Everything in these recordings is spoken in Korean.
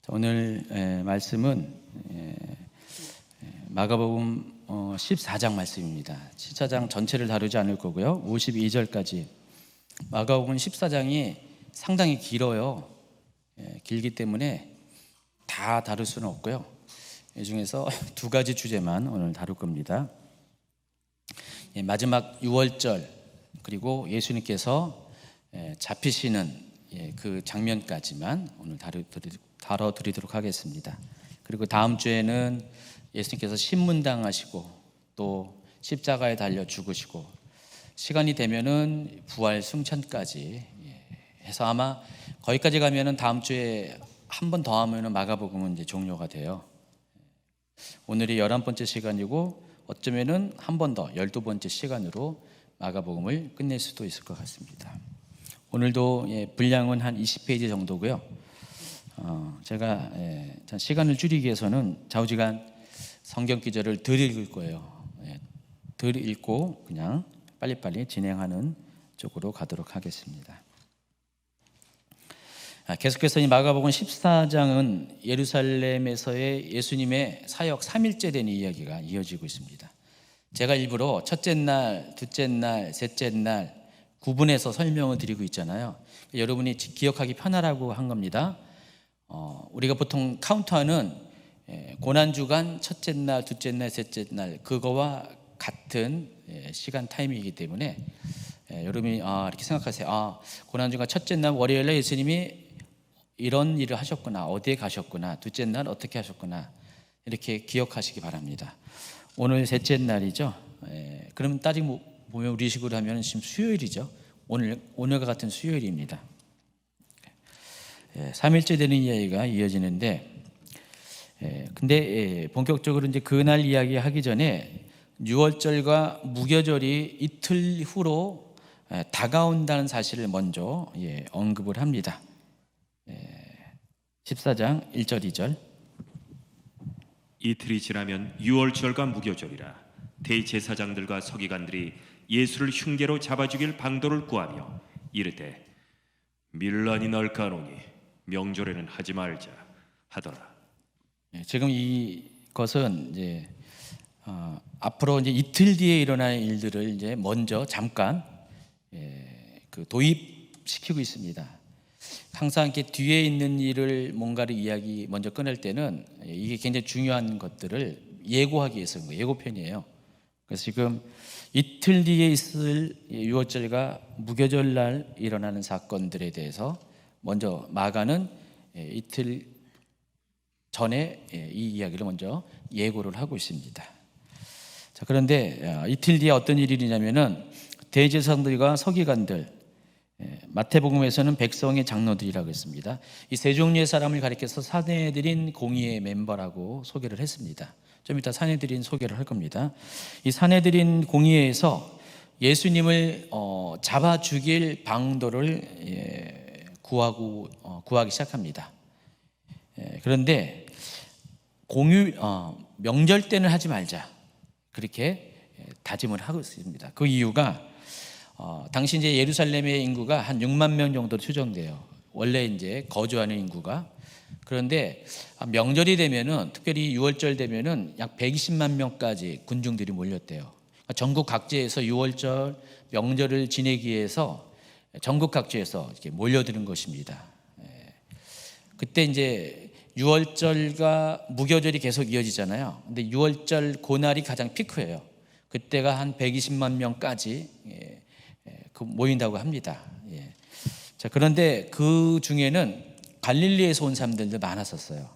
오늘 말씀은 마가복음 14장 말씀입니다. 14장 전체를 다루지 않을 거고요. 52절까지. 마가복음 14장이 상당히 길어요. 길기 때문에 다 다룰 수는 없고요. 이 중에서 두 가지 주제만 오늘 다룰 겁니다. 마지막 6월절 그리고 예수님께서 잡히시는 그 장면까지만 오늘 다뤄드리도록 하겠습니다. 그리고 다음 주에는 예수님께서 신문당하시고 또 십자가에 달려 죽으시고 시간이 되면은 부활 승천까지 해서 아마 거기까지 가면은 다음 주에 한 번 더 하면은 마가복음은 이제 종료가 돼요. 오늘이 11번째 시간이고 어쩌면은 한 번 더 12번째 시간으로 마가복음을 끝낼 수도 있을 것 같습니다. 오늘도 분량은 한 20페이지 정도고요. 제가 시간을 줄이기 위해서는 좌우지간 성경 기절을 덜 읽을 거예요. 덜 읽고 그냥 빨리빨리 진행하는 쪽으로 가도록 하겠습니다. 계속해서 이 마가복음 14장은 예루살렘에서의 예수님의 사역 3일째 되는 이야기가 이어지고 있습니다. 제가 일부러 첫째 날, 둘째 날, 셋째 날 구분해서 설명을 드리고 있잖아요. 여러분이 기억하기 편하라고 한 겁니다. 우리가 보통 카운트하는 고난주간 첫째 날, 둘째 날, 셋째 날 그거와 같은 시간 타임이기 때문에 여러분이 이렇게 생각하세요. 고난주간 첫째 날 월요일에 예수님이 이런 일을 하셨구나, 어디에 가셨구나, 둘째 날 어떻게 하셨구나 이렇게 기억하시기 바랍니다. 오늘 셋째 날이죠. 그러면 따지고 보면 우리식으로 하면 지금 수요일이죠. 오늘과 같은 수요일입니다. 3일째 되는 이야기가 이어지는데, 근데 본격적으로 이제 그날 이야기하기 전에 6월절과 무교절이 이틀 후로 다가온다는 사실을 먼저 언급을 합니다. 14장 1절 2절. 이틀이 지나면 유월절과 무교절이라. 대제사장들과 서기관들이 예수를 흉계로 잡아 죽일 방도를 구하며 이르되 밀란이 날까노니 명절에는 하지 말자 하더라. 지금 이것은 이제 앞으로 이제 이틀 뒤에 일어날 일들을 이제 먼저 잠깐 그 도입시키고 있습니다. 항상 이렇게 뒤에 있는 일을 뭔가를 이야기 먼저 꺼낼 때는 이게 굉장히 중요한 것들을 예고하기 위해서 예고편이에요. 그래서 지금 이틀 뒤에 있을 유월절과 무교절날 일어나는 사건들에 대해서 먼저 마가는 이틀 전에 이 이야기를 먼저 예고를 하고 있습니다. 자, 그런데 이틀 뒤에 어떤 일이 있냐면은 대제사장들과 서기관들, 마태복음에서는 백성의 장로들이라고 했습니다. 이 세 종류의 사람을 가리켜서 산헤드린 공의회 멤버라고 소개를 했습니다. 좀 이따 산헤드린 소개를 할 겁니다. 이 산헤드린 공의회에서 예수님을 잡아 죽일 방도를 구하기 시작합니다. 그런데 명절 때는 하지 말자 그렇게 다짐을 하고 있습니다. 그 이유가 당시 이제 예루살렘의 인구가 한 6만 명 정도 추정돼요. 원래 이제 거주하는 인구가. 그런데 명절이 되면은 특별히 6월절 되면은 약 120만 명까지 군중들이 몰렸대요. 그러니까 전국 각지에서 6월절 명절을 지내기 위해서 전국 각지에서 이렇게 몰려드는 것입니다. 그때 이제 6월절과 무교절이 계속 이어지잖아요. 근데 6월절 그날이 가장 피크예요. 그때가 한 120만 명까지 모인다고 합니다. 자, 그런데 그 중에는 갈릴리에서 온 사람들도 많았었어요.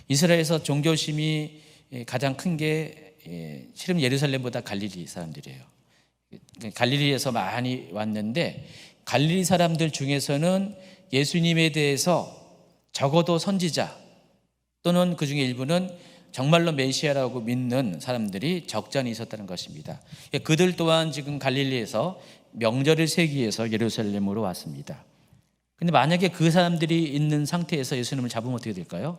이스라엘에서 종교심이 가장 큰 게 실은 예루살렘보다 갈릴리 사람들이에요. 갈릴리에서 많이 왔는데 갈릴리 사람들 중에서는 예수님에 대해서 적어도 선지자 또는 그 중에 일부는 정말로 메시아라고 믿는 사람들이 적잖이 있었다는 것입니다. 그들 또한 지금 갈릴리에서 명절을 세기 위해서 예루살렘으로 왔습니다. 근데 만약에 그 사람들이 있는 상태에서 예수님을 잡으면 어떻게 될까요?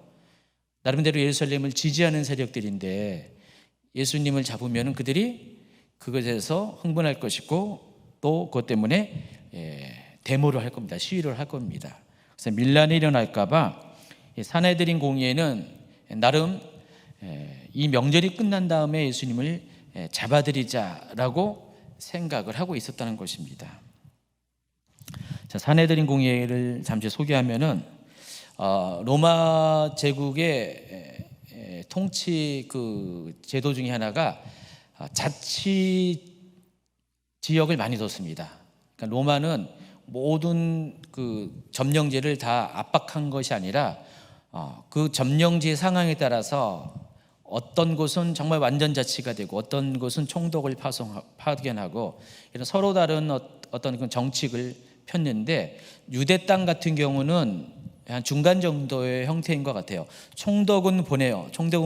나름대로 예루살렘을 지지하는 세력들인데 예수님을 잡으면 그들이 그것에서 흥분할 것이고 또 그것 때문에 데모를 할 겁니다. 시위를 할 겁니다. 그래서 밀란이 일어날까 봐 이 사내들인 공의회는 나름 이 명절이 끝난 다음에 예수님을 잡아들이자라고 생각을 하고 있었다는 것입니다. 자, 사내들인 공의회를 잠시 소개하면은 로마 제국의 통치 그 제도 중에 하나가 자치 지역을 많이 뒀습니다. 그러니까 로마는 모든 그 점령지를 다 압박한 것이 아니라 그 점령지의 상황에 따라서 어떤 곳은 정말 완전 자치가 되고 어떤 곳은 총독을 파견하고 이런 서로 다른 어떤 그 정책을 폈는데, 유대 땅 같은 경우는 한 중간 정도의 형태인 것 같아요. 총독은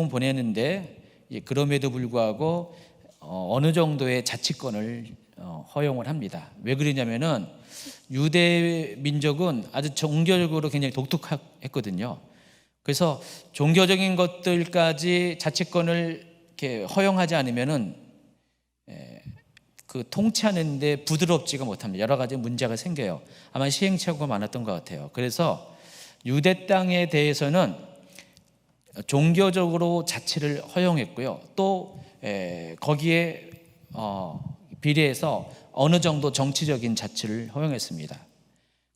보내는데 그럼에도 불구하고 어느 정도의 자치권을 허용을 합니다. 왜 그러냐면은 유대 민족은 아주 종교적으로 굉장히 독특했거든요. 그래서 종교적인 것들까지 자치권을 이렇게 허용하지 않으면은 그 통치하는데 부드럽지가 못합니다. 여러 가지 문제가 생겨요. 아마 시행착오가 많았던 것 같아요. 그래서 유대 땅에 대해서는 종교적으로 자치를 허용했고요. 또 거기에 비례해서 어느 정도 정치적인 자치를 허용했습니다.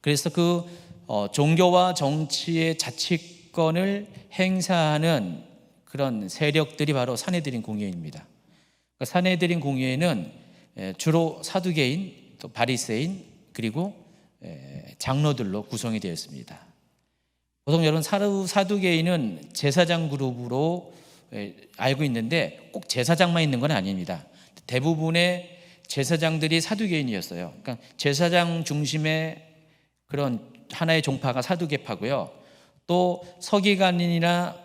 그래서 그 종교와 정치의 자치권을 행사하는 그런 세력들이 바로 사내들인 공의회입니다. 그러니까 사내들인 공의회는 주로 사두개인, 또 바리새인, 그리고 장로들로 구성이 되어 있습니다. 보통 여러분 사두개인은 제사장 그룹으로 알고 있는데 꼭 제사장만 있는 건 아닙니다. 대부분의 제사장들이 사두개인이었어요. 그러니까 제사장 중심의 그런 하나의 종파가 사두개파고요. 또 서기관이나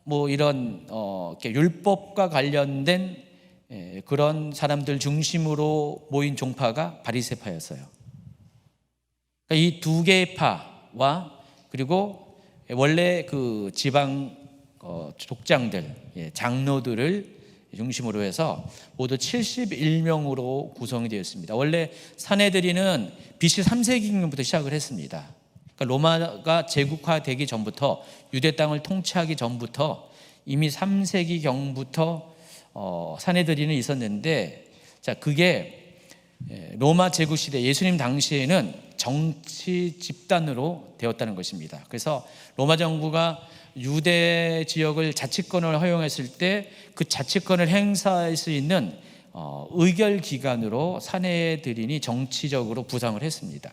뭐 이런 이렇게 율법과 관련된 그런 사람들 중심으로 모인 종파가 바리새파였어요. 그러니까 이 두 개의 파와 그리고 원래 그 지방 족장들, 장로들을 중심으로 해서 모두 71명으로 구성이 되었습니다. 원래 사내들이는 BC 3세기경부터 시작을 했습니다. 그러니까 로마가 제국화되기 전부터, 유대 땅을 통치하기 전부터 이미 3세기경부터 사내들이는 있었는데, 자, 그게 로마 제국 시대 예수님 당시에는 정치 집단으로 되었다는 것입니다. 그래서 로마 정부가 유대 지역을 자치권을 허용했을 때 그 자치권을 행사할 수 있는 의결 기관으로 사내들인이 정치적으로 부상을 했습니다.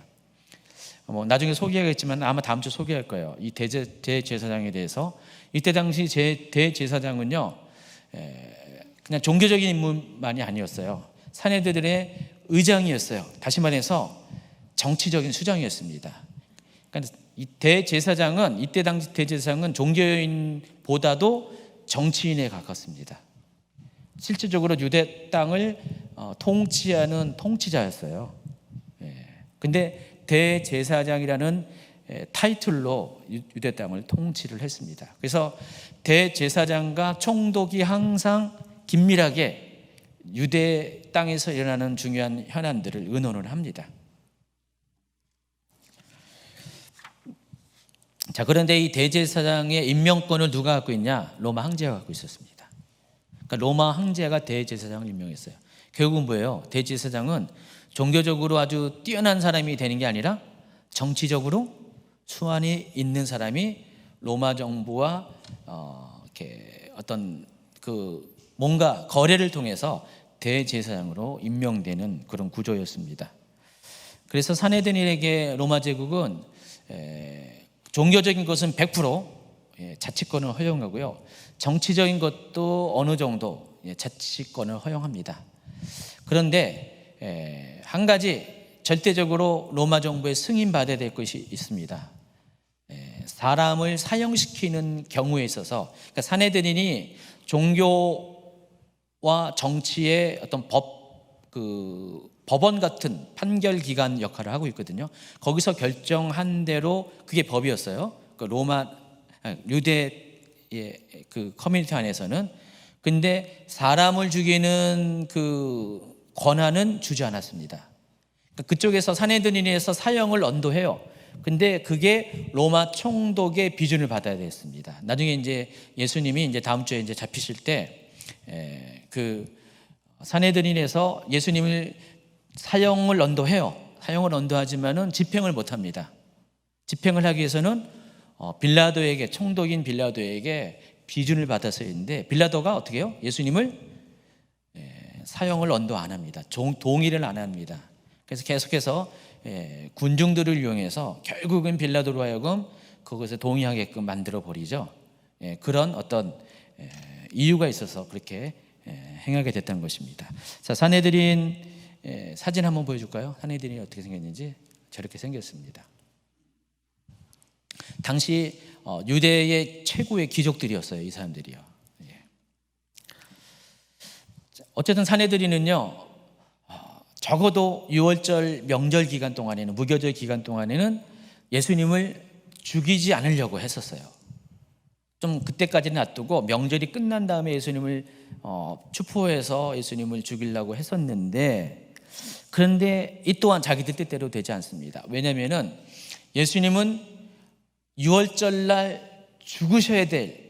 나중에 소개하겠지만 아마 다음 주 소개할 거예요. 이 대제사장에 대해서. 이때 당시 대제사장은요, 그냥 종교적인 인물만이 아니었어요. 사내들의 의장이었어요. 다시 말해서 정치적인 수장이었습니다. 그러니까 이 대제사장은, 이때 당시 대제사장은 종교인보다도 정치인에 가깝습니다. 실질적으로 유대 땅을 통치하는 통치자였어요. 근데 대제사장이라는 타이틀로 유대 땅을 통치를 했습니다. 그래서 대제사장과 총독이 항상 긴밀하게 유대 땅에서 일어나는 중요한 현안들을 의논을 합니다. 자, 그런데 이 대제사장의 임명권을 누가 갖고 있냐? 로마 황제가 갖고 있었습니다. 그러니까 로마 황제가 대제사장을 임명했어요. 결국은 뭐예요? 대제사장은 종교적으로 아주 뛰어난 사람이 되는 게 아니라 정치적으로 수완이 있는 사람이 로마 정부와 이렇게 어떤 그 뭔가 거래를 통해서 대제사장으로 임명되는 그런 구조였습니다. 그래서 사내들인에게 로마 제국은 종교적인 것은 100% 자치권을 허용하고요, 정치적인 것도 어느 정도 자치권을 허용합니다. 그런데 한 가지 절대적으로 로마 정부에 승인받아야 될 것이 있습니다. 사람을 사형시키는 경우에 있어서, 그러니까 사내들인이 종교와 정치의 어떤 법원 같은 판결 기관 역할을 하고 있거든요. 거기서 결정한 대로 그게 법이었어요. 그 로마 유대의 그 커뮤니티 안에서는. 근데 사람을 죽이는 그 권한은 주지 않았습니다. 그쪽에서 사내들인에서 사형을 언도해요. 근데 그게 로마 총독의 비준을 받아야 됐습니다. 나중에 이제 예수님이 이제 다음 주에 이제 잡히실 때 그 산헤드린에서 예수님을 사형을 언도해요. 사형을 언도하지만은 집행을 못 합니다. 집행을 하기 위해서는 빌라도에게, 총독인 빌라도에게 비준을 받아서인데, 빌라도가 어떻게 해요? 예수님을 사형을 언도 안 합니다. 동의를 안 합니다. 그래서 계속해서 군중들을 이용해서 결국은 빌라도로 하여금 그것에 동의하게끔 만들어 버리죠. 그런 어떤 이유가 있어서 그렇게 행하게 됐다는 것입니다. 자, 산헤드린 사진 한번 보여줄까요? 산헤드린이 어떻게 생겼는지. 저렇게 생겼습니다. 당시 유대의 최고의 귀족들이었어요, 이 사람들이요. 어쨌든 산헤드린은요, 적어도 6월절 명절 기간 동안에는, 무교절 기간 동안에는 예수님을 죽이지 않으려고 했었어요. 좀 그때까지는 놔두고 명절이 끝난 다음에 예수님을 추포해서 예수님을 죽이려고 했었는데, 그런데 이 또한 자기들 뜻대로 되지 않습니다. 왜냐하면 예수님은 6월절 날 죽으셔야 될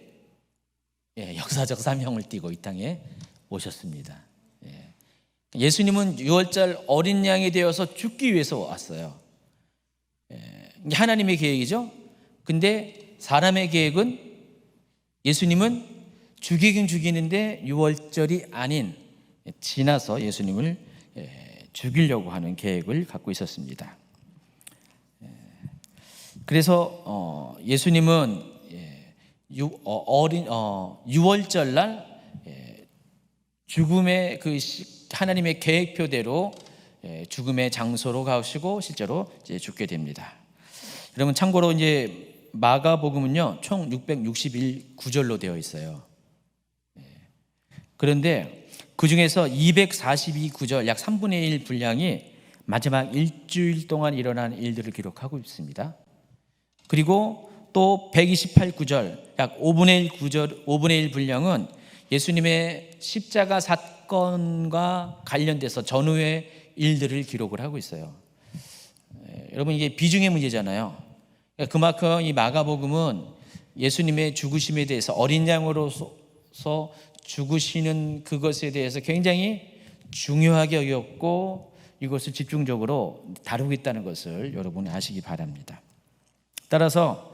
역사적 사명을 띠고 이 땅에 오셨습니다. 예수님은 6월절 어린 양이 되어서 죽기 위해서 왔어요. 이게 하나님의 계획이죠. 근데 사람의 계획은, 예수님은 죽이긴 죽이는데 6월절이 아닌 지나서 예수님을 죽이려고 하는 계획을 갖고 있었습니다. 그래서 예수님은 6월절 날 죽음의 그 하나님의 계획표대로 죽음의 장소로 가시고 실제로 이제 죽게 됩니다. 여러분, 참고로 이제 마가복음은요 총 661구절로 되어 있어요. 그런데 그 중에서 242구절, 약 3분의 1 분량이 마지막 일주일 동안 일어난 일들을 기록하고 있습니다. 그리고 또 128구절, 약 5분의 1 분량은 예수님의 십자가 사건과 관련돼서 전후의 일들을 기록을 하고 있어요. 여러분, 이게 비중의 문제잖아요. 그만큼 이 마가복음은 예수님의 죽으심에 대해서, 어린 양으로서 죽으시는 그것에 대해서 굉장히 중요하게 여겼고 이것을 집중적으로 다루고 있다는 것을 여러분이 아시기 바랍니다. 따라서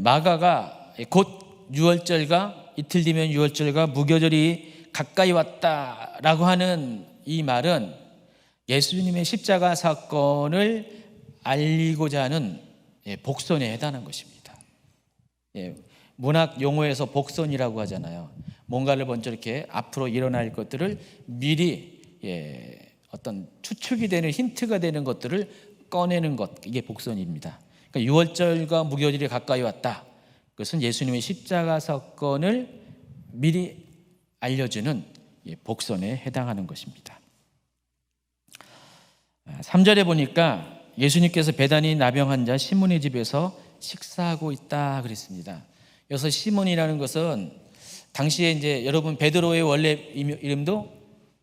마가가 곧 6월절과 이틀 뒤면 6월절과 무교절이 가까이 왔다라고 하는 이 말은 예수님의 십자가 사건을 알리고자 하는 복선에 해당하는 것입니다. 문학 용어에서 복선이라고 하잖아요. 뭔가를 먼저 이렇게 앞으로 일어날 것들을 미리 어떤 추측이 되는, 힌트가 되는 것들을 꺼내는 것, 이게 복선입니다. 그러니까 6월절과 무교절이 가까이 왔다. 그것은 예수님의 십자가 사건을 미리 알려주는 복선에 해당하는 것입니다. 3절에 보니까 예수님께서 베다니 나병 환자 시몬의 집에서 식사하고 있다 그랬습니다. 여기서 시몬이라는 것은 당시에 이제 여러분 베드로의 원래 이름도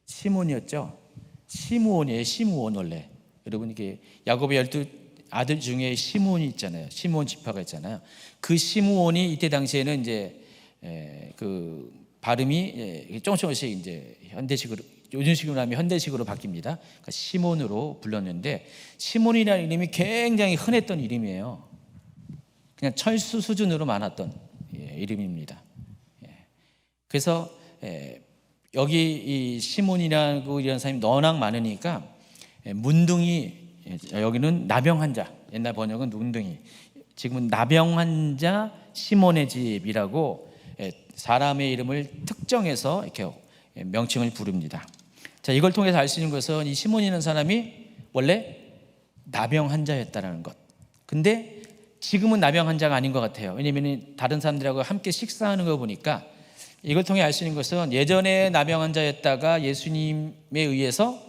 시몬이었죠. 시므온이에요. 시므온. 원래 여러분 이게 야곱의 12 아들 중에 시므온이 있잖아요. 시므온 지파가 있잖아요. 그 시므온이 이때 당시에는 이제 그 발음이 조금씩 이제 현대식으로, 요즘식으로 하면 현대식으로 바뀝니다. 그러니까 시몬으로 불렀는데, 시몬이라는 이름이 굉장히 흔했던 이름이에요. 그냥 철수 수준으로 많았던 이름입니다. 그래서 여기 이 시몬이라고 이런 사람이 워낙 많으니까 문둥이, 여기는 나병 환자, 옛날 번역은 문둥이, 지금은 나병 환자 시몬의 집이라고 사람의 이름을 특정해서 이렇게 명칭을 부릅니다. 자, 이걸 통해서 알 수 있는 것은 이 시몬이라는 사람이 원래 나병 환자였다는 것. 근데 지금은 나병 환자가 아닌 것 같아요. 왜냐하면 다른 사람들하고 함께 식사하는 거 보니까 이걸 통해 알 수 있는 것은 예전에 나병 환자였다가 예수님에 의해서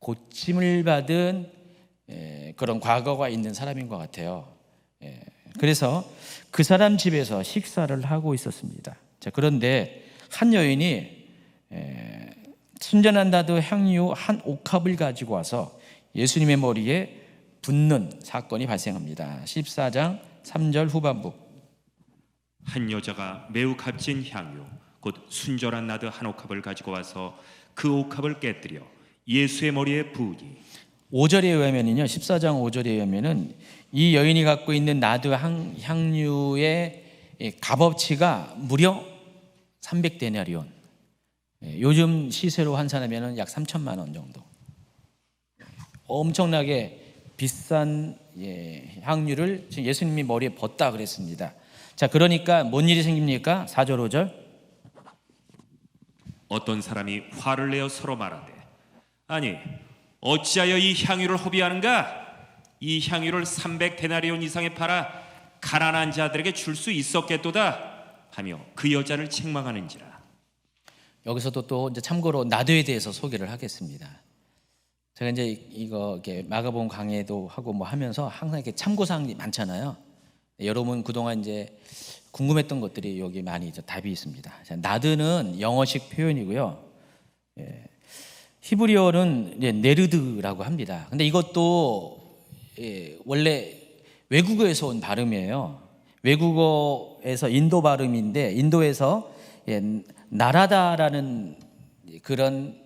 고침을 받은 그런 과거가 있는 사람인 것 같아요. 그래서 그 사람 집에서 식사를 하고 있었습니다. 자, 그런데 한 여인이 순전한 나도 향유 한 옥합을 가지고 와서 예수님의 머리에 붙는 사건이 발생합니다. 14장 3절 후반부. 한 여자가 매우 값진 향유 곧 순절한 나드 한 옥합을 가지고 와서 그 옥합을 깨뜨려 예수의 머리에 부으니 5절에 의하면은요, 14장 5절에 의하면은 이 여인이 갖고 있는 나드 향유의 값어치가 무려 300데나리온. 요즘 시세로 환산하면은 약 3천만 원 정도. 엄청나게 비싼 향유를 지금 예수님이 머리에 벗다 그랬습니다. 자, 그러니까 뭔 일이 생깁니까? 4절 5절. 어떤 사람이 화를 내어 서로 말하되 아니 어찌하여 이 향유를 허비하는가? 이 향유를 300데나리온 이상에 팔아 가난한 자들에게 줄 수 있었겠도다 하며 그 여자를 책망하는지라. 여기서도 또 이제 참고로 나드에 대해서 소개를 하겠습니다. 제가 이제 이거 이렇게 마가복음 강해도 하고 뭐 하면서 항상 이렇게 참고 사항이 많잖아요. 여러분 그동안 이제 궁금했던 것들이 여기 많이 이제 답이 있습니다. 자, 나드는 영어식 표현이고요. 히브리어는 이제 네르드라고 합니다. 근데 이것도 원래 외국어에서 온 발음이에요. 외국어에서 인도 발음인데 인도에서 나라다라는 그런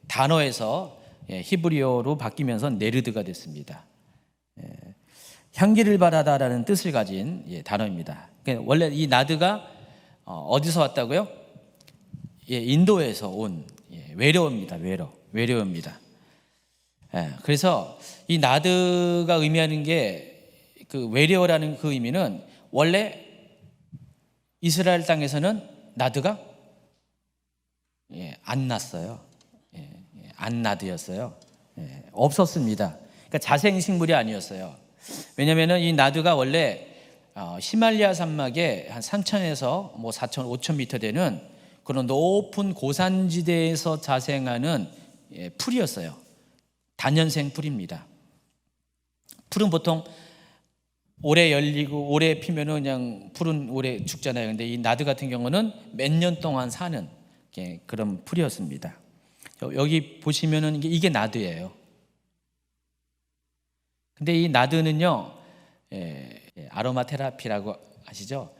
단어에서 히브리어로 바뀌면서 네르드가 됐습니다. 향기를 바라다라는 뜻을 가진 단어입니다. 원래 이 나드가 어디서 왔다고요? 인도에서 온 외려입니다. 외려입니다. 그래서 이 나드가 의미하는 게 그 외려라는 그 의미는 원래 이스라엘 땅에서는 나드가 안 났어요. 안 나드였어요. 없었습니다. 그러니까 자생식물이 아니었어요. 왜냐하면 이 나드가 원래 히말리아 산막에 한 3,000에서 뭐 4,000, 5,000m 되는 그런 높은 고산지대에서 자생하는 풀이었어요. 단연생 풀입니다. 풀은 보통 오래 열리고 오래 피면은 그냥 풀은 오래 죽잖아요. 근데 이 나드 같은 경우는 몇 년 동안 사는 그런 풀이었습니다. 여기 보시면은 이게 나드예요. 근데 이 나드는요, 아로마 테라피라고 아시죠?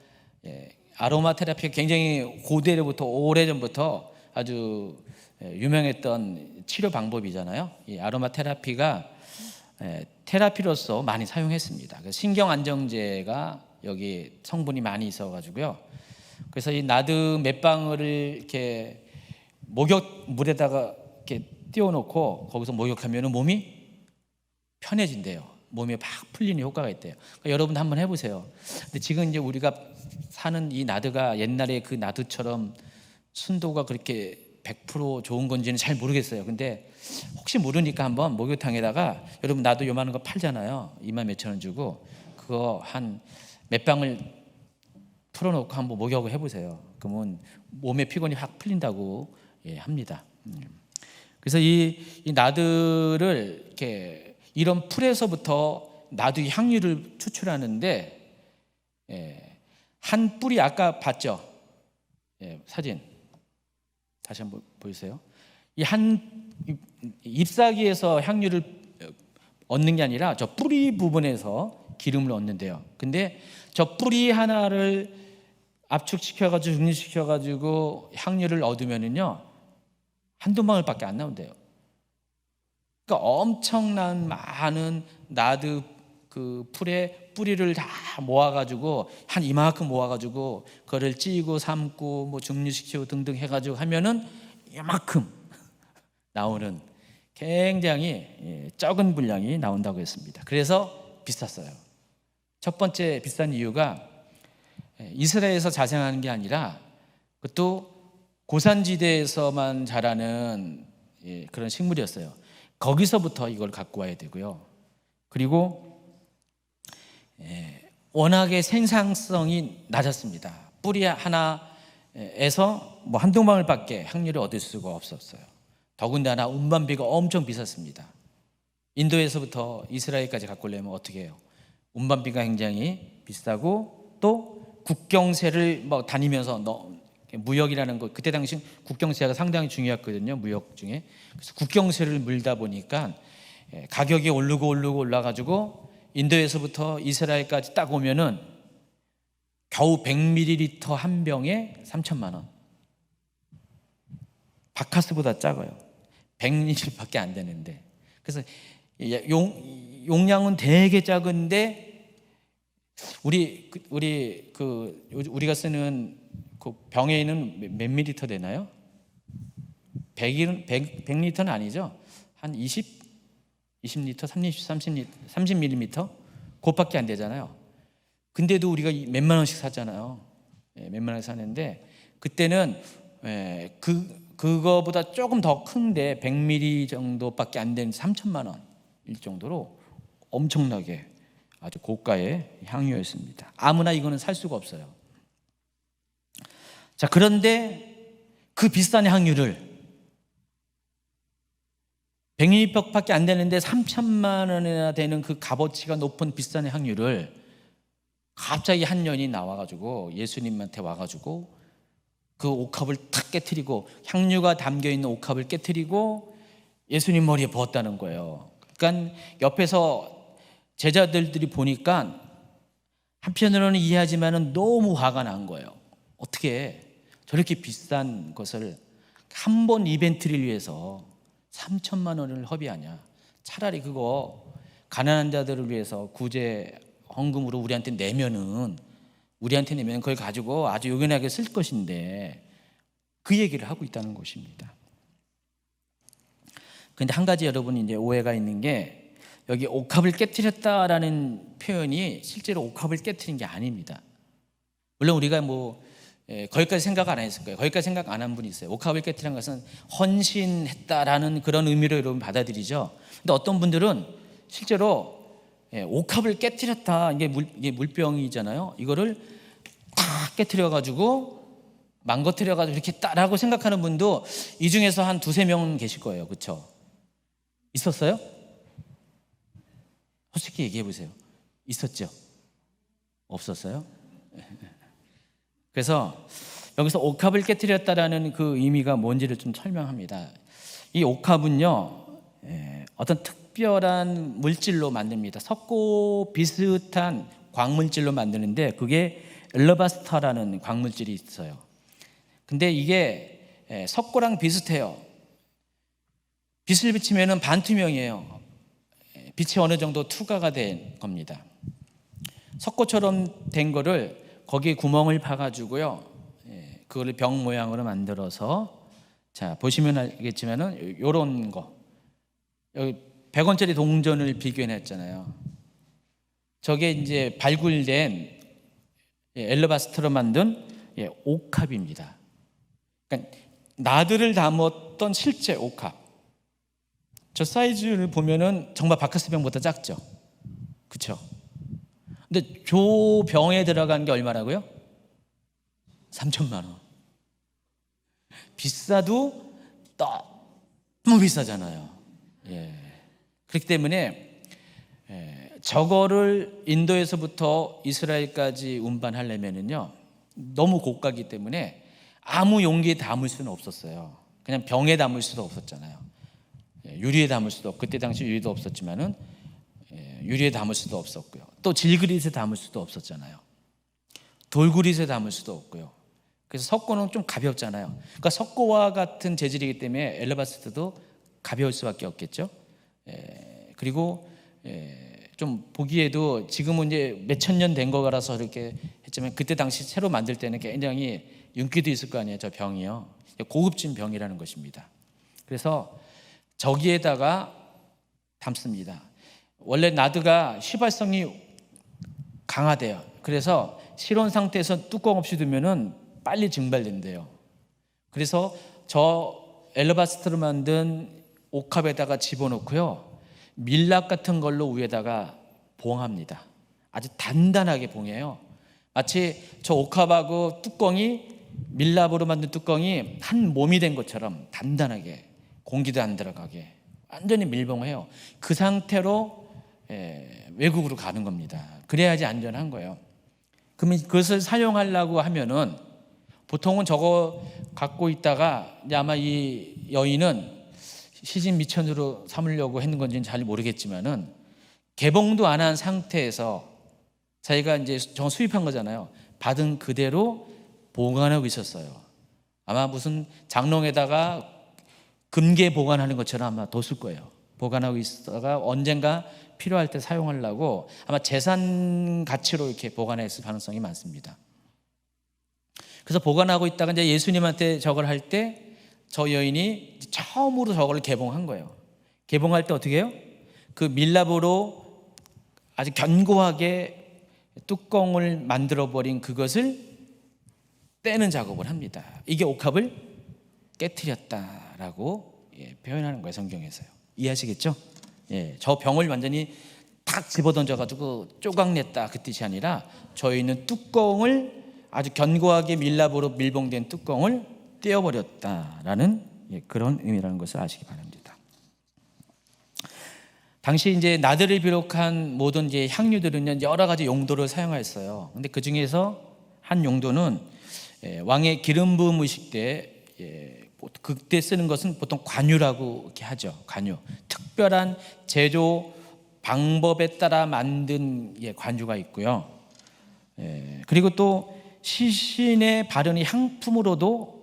아로마 테라피가 굉장히 고대로부터 오래전부터 아주 유명했던 치료 방법이잖아요. 이 아로마 테라피가 테라피로서 많이 사용했습니다. 신경 안정제가 여기 성분이 많이 있어가지고요. 그래서 이 나드 몇 방울을 이렇게 목욕물에다가 이렇게 띄워놓고 거기서 목욕하면 몸이 편해진대요. 몸이 팍 풀리는 효과가 있대요. 그러니까 여러분도 한번 해보세요. 근데 지금 이제 우리가 사는 이 나드가 옛날에 그 나드처럼 순도가 그렇게 100% 좋은 건지는 잘 모르겠어요. 근데 혹시 모르니까 한번 목욕탕에다가 여러분 나도 요만한 거 팔잖아요. 2만 몇천 원 주고 그거 한 몇 방울 풀어놓고 한번 목욕을 해보세요. 그러면 몸의 피곤이 확 풀린다고 합니다. 그래서 이 나드를 이렇게 이런 풀에서부터 나드의 향유를 추출하는데 한 뿌리 아까 봤죠? 사진 다시 한번 보여주세요. 이 한 잎사귀에서 향유를 얻는 게 아니라 저 뿌리 부분에서 기름을 얻는데요. 근데 저 뿌리 하나를 압축시켜가지고 증류시켜가지고 향유를 얻으면은요 한두 방울밖에 안 나온대요. 그러니까 엄청난 많은 나드 그 풀의 뿌리를 다 모아가지고 한 이만큼 모아가지고 그거를 찌고 삶고 뭐 증류시키고 등등 해가지고 하면은 이만큼 나오는 굉장히 적은 분량이 나온다고 했습니다. 그래서 비쌌어요. 첫 번째 비싼 이유가 이스라엘에서 자생하는 게 아니라 그것도 고산지대에서만 자라는 그런 식물이었어요. 거기서부터 이걸 갖고 와야 되고요. 그리고 워낙에 생산성이 낮았습니다. 뿌리 하나에서 뭐 한두 방울밖에 향유를 얻을 수가 없었어요. 더군다나 운반비가 엄청 비쌌습니다. 인도에서부터 이스라엘까지 갖고 오려면 어떻게 해요? 운반비가 굉장히 비싸고 또 국경세를 뭐 다니면서 무역이라는 거 그때 당시 국경세가 상당히 중요했거든요. 무역 중에. 그래서 국경세를 물다 보니까 가격이 오르고 올라가지고 인도에서부터 이스라엘까지 딱 오면은 겨우 100ml 한 병에 3천만 원. 바카스보다 작아요. 100ml밖에 안 되는데. 그래서 용량은 되게 작은데 우리가 쓰는 그 병에는 몇 밀리터 되나요? 100리터는 아니죠. 한 20리터, 30mm? 그것밖에 안 되잖아요. 근데도 우리가 몇만 원씩 샀잖아요. 몇만 원씩 샀는데 그때는 그거보다 조금 더 큰데 100ml 정도밖에 안 되는 3천만 원일 정도로 엄청나게 아주 고가의 향유였습니다. 아무나 이거는 살 수가 없어요. 자, 그런데 그 비싼 향유를 100ml밖에 안 되는데 3천만 원이나 되는 그 값어치가 높은 비싼 향유를 갑자기 한 년이 나와가지고 예수님한테 와가지고 그 옥합을 탁 깨트리고 향유가 담겨있는 옥합을 깨트리고 예수님 머리에 부었다는 거예요. 그러니까 옆에서 제자들이 보니까 한편으로는 이해하지만 너무 화가 난 거예요. 어떻게 저렇게 비싼 것을 한 번 이벤트를 위해서 3천만 원을 허비하냐. 차라리 그거 가난한 자들을 위해서 구제 헌금으로 우리한테 내면은 그걸 가지고 아주 요긴하게 쓸 것인데 그 얘기를 하고 있다는 것입니다. 그런데 한 가지 여러분 이제 오해가 있는 게 여기 옥합을 깨트렸다라는 표현이 실제로 옥합을 깨트린 게 아닙니다. 물론 우리가 거기까지 생각 안 했을 거예요. 거기까지 생각 안 한 분이 있어요. 옥합을 깨트린 것은 헌신했다라는 그런 의미로 여러분 받아들이죠. 근데 어떤 분들은 실제로 옥합을 깨트렸다. 이게 물병이잖아요. 이거를 딱 깨트려가지고 망가뜨려가지고 이렇게 따라고 생각하는 분도 이 중에서 한 두세 명 계실 거예요. 그렇죠? 있었어요? 솔직히 얘기해 보세요. 있었죠? 없었어요? 그래서 여기서 옥합을 깨트렸다라는 그 의미가 뭔지를 좀 설명합니다. 이 옥합은요, 어떤 특별한 물질로 만듭니다. 석고 비슷한 광물질로 만드는데 그게 엘러바스터라는 광물질이 있어요. 근데 이게 석고랑 비슷해요. 빛을 비치면은 반투명이에요. 빛이 어느 정도 투과가 된 겁니다. 석고처럼 된 거를 거기에 구멍을 파가지고요, 그거를 병 모양으로 만들어서, 자 보시면 알겠지만은 요런 거, 여기 100원짜리 동전을 비교해냈잖아요. 저게 이제 발굴된 엘러바스터로 만든 옥합입니다. 그러니까 나들을 담았던 실제 옥합. 저 사이즈를 보면은 정말 바카스병보다 작죠, 그렇죠? 근데 저 병에 들어간 게 얼마라고요? 3천만 원. 비싸도 너무 비싸잖아요. 그렇기 때문에 저거를 인도에서부터 이스라엘까지 운반하려면은요, 너무 고가기 때문에 아무 용기에 담을 수는 없었어요. 그냥 병에 담을 수도 없었잖아요. 유리에 담을 수도 없고, 그때 당시 유리도 없었지만은 유리에 담을 수도 없었고요. 또 질그릇에 담을 수도 없었잖아요. 돌그릇에 담을 수도 없고요. 그래서 석고는 좀 가볍잖아요. 그러니까 석고와 같은 재질이기 때문에 엘러바스터도 가벼울 수밖에 없겠죠. 그리고 좀 보기에도 지금은 이제 몇천 년 된 거라서 이렇게 했지만 그때 당시 새로 만들 때는 굉장히 윤기도 있을 거 아니에요. 저 병이요, 고급진 병이라는 것입니다. 그래서 저기에다가 담습니다. 원래 나드가 휘발성이 강하대요. 그래서 실온 상태에서 뚜껑 없이 두면은 빨리 증발된대요. 그래서 저 엘러바스터로 만든 옥합에다가 집어넣고요, 밀랍 같은 걸로 위에다가 봉합니다. 아주 단단하게 봉해요. 마치 저 옥합하고 뚜껑이, 밀랍으로 만든 뚜껑이 한 몸이 된 것처럼 단단하게, 공기도 안 들어가게 완전히 밀봉해요. 그 상태로 외국으로 가는 겁니다. 그래야지 안전한 거예요. 그러면 그것을 사용하려고 하면은 보통은 저거 갖고 있다가 이제 아마 이 여인은 시집 미천으로 삼으려고 했는 건지는 잘 모르겠지만은 개봉도 안 한 상태에서 자기가 이제 정 수입한 거잖아요. 받은 그대로 보관하고 있었어요. 아마 무슨 장롱에다가 금괴 보관하는 것처럼 아마 뒀을 거예요. 보관하고 있다가 언젠가 필요할 때 사용하려고 아마 재산 가치로 이렇게 보관했을 가능성이 많습니다. 그래서 보관하고 있다가 이제 예수님한테 저걸 할 때 저 여인이 처음으로 저걸 개봉한 거예요. 개봉할 때 어떻게 해요? 그 밀랍으로 아주 견고하게 뚜껑을 만들어 버린 그것을 떼는 작업을 합니다. 이게 옥합을 깨트렸다라고 표현하는 거예요, 성경에서요. 이해하시겠죠? 저 병을 완전히 탁 집어던져가지고 쪼각냈다 그 뜻이 아니라 저희는 뚜껑을 아주 견고하게 밀랍으로 밀봉된 뚜껑을 떼어버렸다라는 그런 의미라는 것을 아시기 바랍니다. 당시 이제 나들을 비롯한 모든 이제 향유들은 여러 가지 용도를 사용했어요. 근데 그 중에서 한 용도는 왕의 기름 부음 의식 때 그때 쓰는 것은 보통 관유라고 이렇게 하죠. 관유. 특별한 제조 방법에 따라 만든 관유가 있고요. 그리고 또 시신에 바르는 향품으로도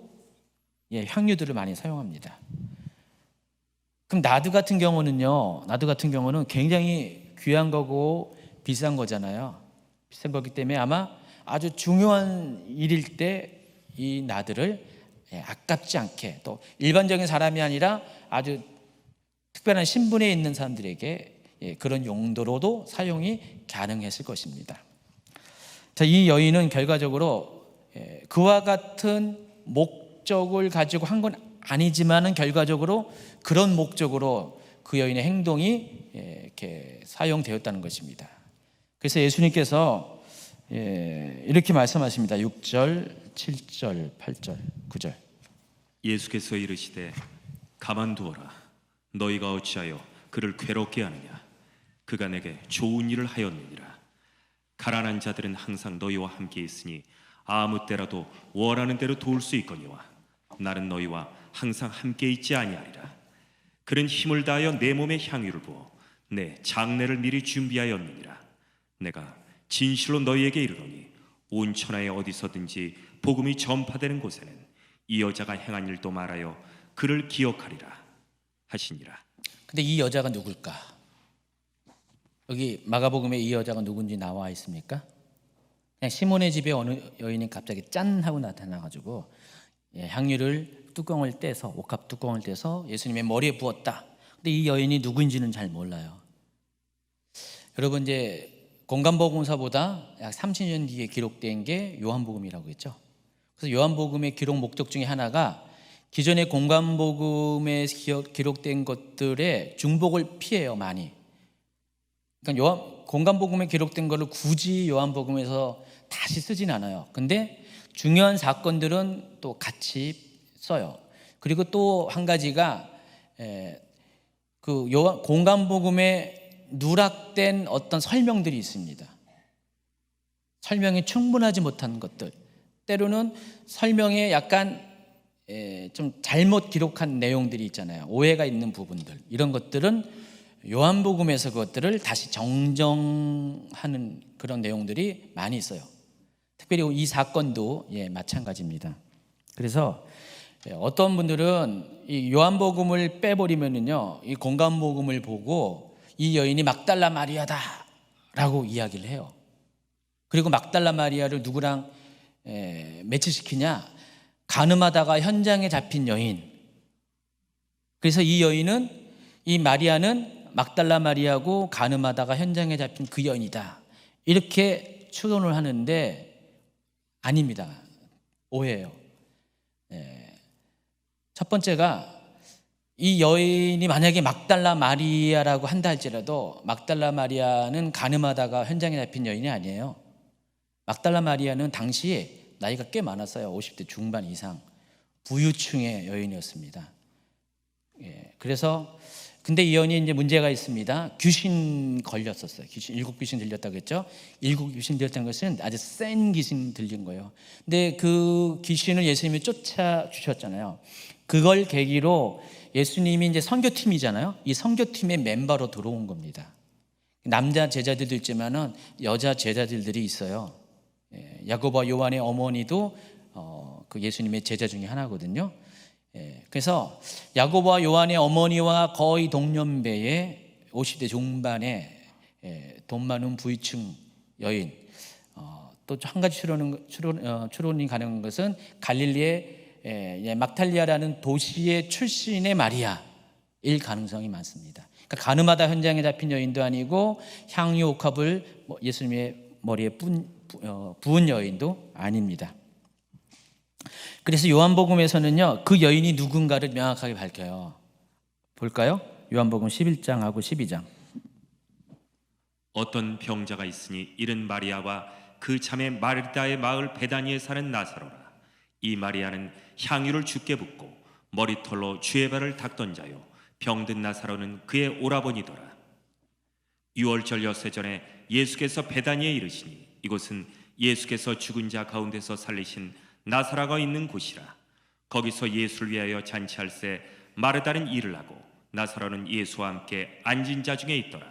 향유들을 많이 사용합니다. 그럼 나드 같은 경우는 굉장히 귀한 거고 비싼 거잖아요. 비싼 거기 때문에 아마 아주 중요한 일일 때 이 나드를 아깝지 않게 또 일반적인 사람이 아니라 아주 특별한 신분에 있는 사람들에게 그런 용도로도 사용이 가능했을 것입니다. 자, 이 여인은 결과적으로 그와 같은 목적을 가지고 한 건 아니지만은 결과적으로 그런 목적으로 그 여인의 행동이 이렇게 사용되었다는 것입니다. 그래서 예수님께서 이렇게 말씀하십니다. 6절, 7절, 8절, 9절. 예수께서 이르시되 가만두어라. 너희가 어찌하여 그를 괴롭게 하느냐. 그가 내게 좋은 일을 하였느니라. 가난한 자들은 항상 너희와 함께 있으니 아무 때라도 원하는 대로 도울 수 있거니와 나는 너희와 항상 함께 있지 아니하리라. 그는 힘을 다하여 내 몸에 향유를 부어 내 장례를 미리 준비하였느니라. 내가 진실로 너희에게 이르노니 온 천하에 어디서든지 복음이 전파되는 곳에는 이 여자가 행한 일도 말하여 그를 기억하리라 하시니라. 근데 이 여자가 누굴까? 여기 마가복음에 이 여자가 누군지 나와 있습니까? 그냥 시몬의 집에 어느 여인이 갑자기 짠 하고 나타나가지고 향유를 뚜껑을 떼서 옥합 뚜껑을 떼서 예수님의 머리에 부었다. 근데 이 여인이 누구인지는 잘 몰라요. 여러분 이제 공간복음서보다 약 30년 뒤에 기록된 게 요한복음이라고 했죠. 그래서 요한복음의 기록 목적 중에 하나가 기존의 공간복음에 기록된 것들의 중복을 피해요, 많이. 그러니까 공간복음에 기록된 것을 굳이 요한복음에서 다시 쓰진 않아요. 근데 중요한 사건들은 또 같이 써요. 그리고 또 한 가지가 그 공간복음에 누락된 어떤 설명들이 있습니다. 설명이 충분하지 못한 것들, 때로는 설명에 약간 좀 잘못 기록한 내용들이 있잖아요. 오해가 있는 부분들, 이런 것들은 요한복음에서 그것들을 다시 정정하는 그런 내용들이 많이 있어요. 특별히 이 사건도 마찬가지입니다. 그래서 어떤 분들은 이 요한복음을 빼버리면은요, 이 공간복음을 보고 이 여인이 막달라 마리아다라고 이야기를 해요. 그리고 막달라 마리아를 누구랑 매치시키냐? 간음하다가 현장에 잡힌 여인. 그래서 이 여인은, 이 마리아는 막달라 마리아고 간음하다가 현장에 잡힌 그 여인이다, 이렇게 추론을 하는데 아닙니다. 오해예요. 첫 번째가 이 여인이 만약에 막달라 마리아라고 한다 할지라도 막달라 마리아는 간음하다가 현장에 잡힌 여인이 아니에요. 막달라 마리아는 당시에 나이가 꽤 많았어요. 50대 중반 이상, 부유층의 여인이었습니다. 그래서 근데 이 여인이 이제 문제가 있습니다. 귀신 걸렸었어요. 일곱 귀신 들렸다고 했죠. 일곱 귀신 들렸다는 것은 아주 센 귀신 들린 거예요. 근데 그 귀신을 예수님이 쫓아주셨잖아요. 그걸 계기로 예수님이 이제 선교팀이잖아요. 이 선교팀의 멤버로 들어온 겁니다. 남자 제자들도 있지만은 여자 제자들이 있어요. 야고보와 요한의 어머니도 그 예수님의 제자 중에 하나거든요. 그래서 야고보와 요한의 어머니와 거의 동년배의 50대 중반의 돈 많은 부유층 여인. 또 한 가지 추론이 가능한 것은 갈릴리의 막달리아라는 도시의 출신의 마리아일 가능성이 많습니다. 그러니까 가늠하다 현장에 잡힌 여인도 아니고 향유 옥합을 예수님의 머리에 부은 여인도 아닙니다. 그래서 요한복음에서는요, 그 여인이 누군가를 명확하게 밝혀요. 볼까요? 요한복음 11장하고 12장. 어떤 병자가 있으니 이른 마리아와 그 자매 마르다의 마을 베다니에 사는 나사로라. 이 마리아는 향유를 주께 붓고 머리털로 주의 발을 닦던 자요, 병든 나사로는 그의 오라버니더라. 유월절 엿새 전에 예수께서 베다니에 이르시니 이곳은 예수께서 죽은 자 가운데서 살리신 나사로가 있는 곳이라. 거기서 예수를 위하여 잔치할새 마르다는 일을 하고 나사로는 예수와 함께 앉은 자 중에 있더라.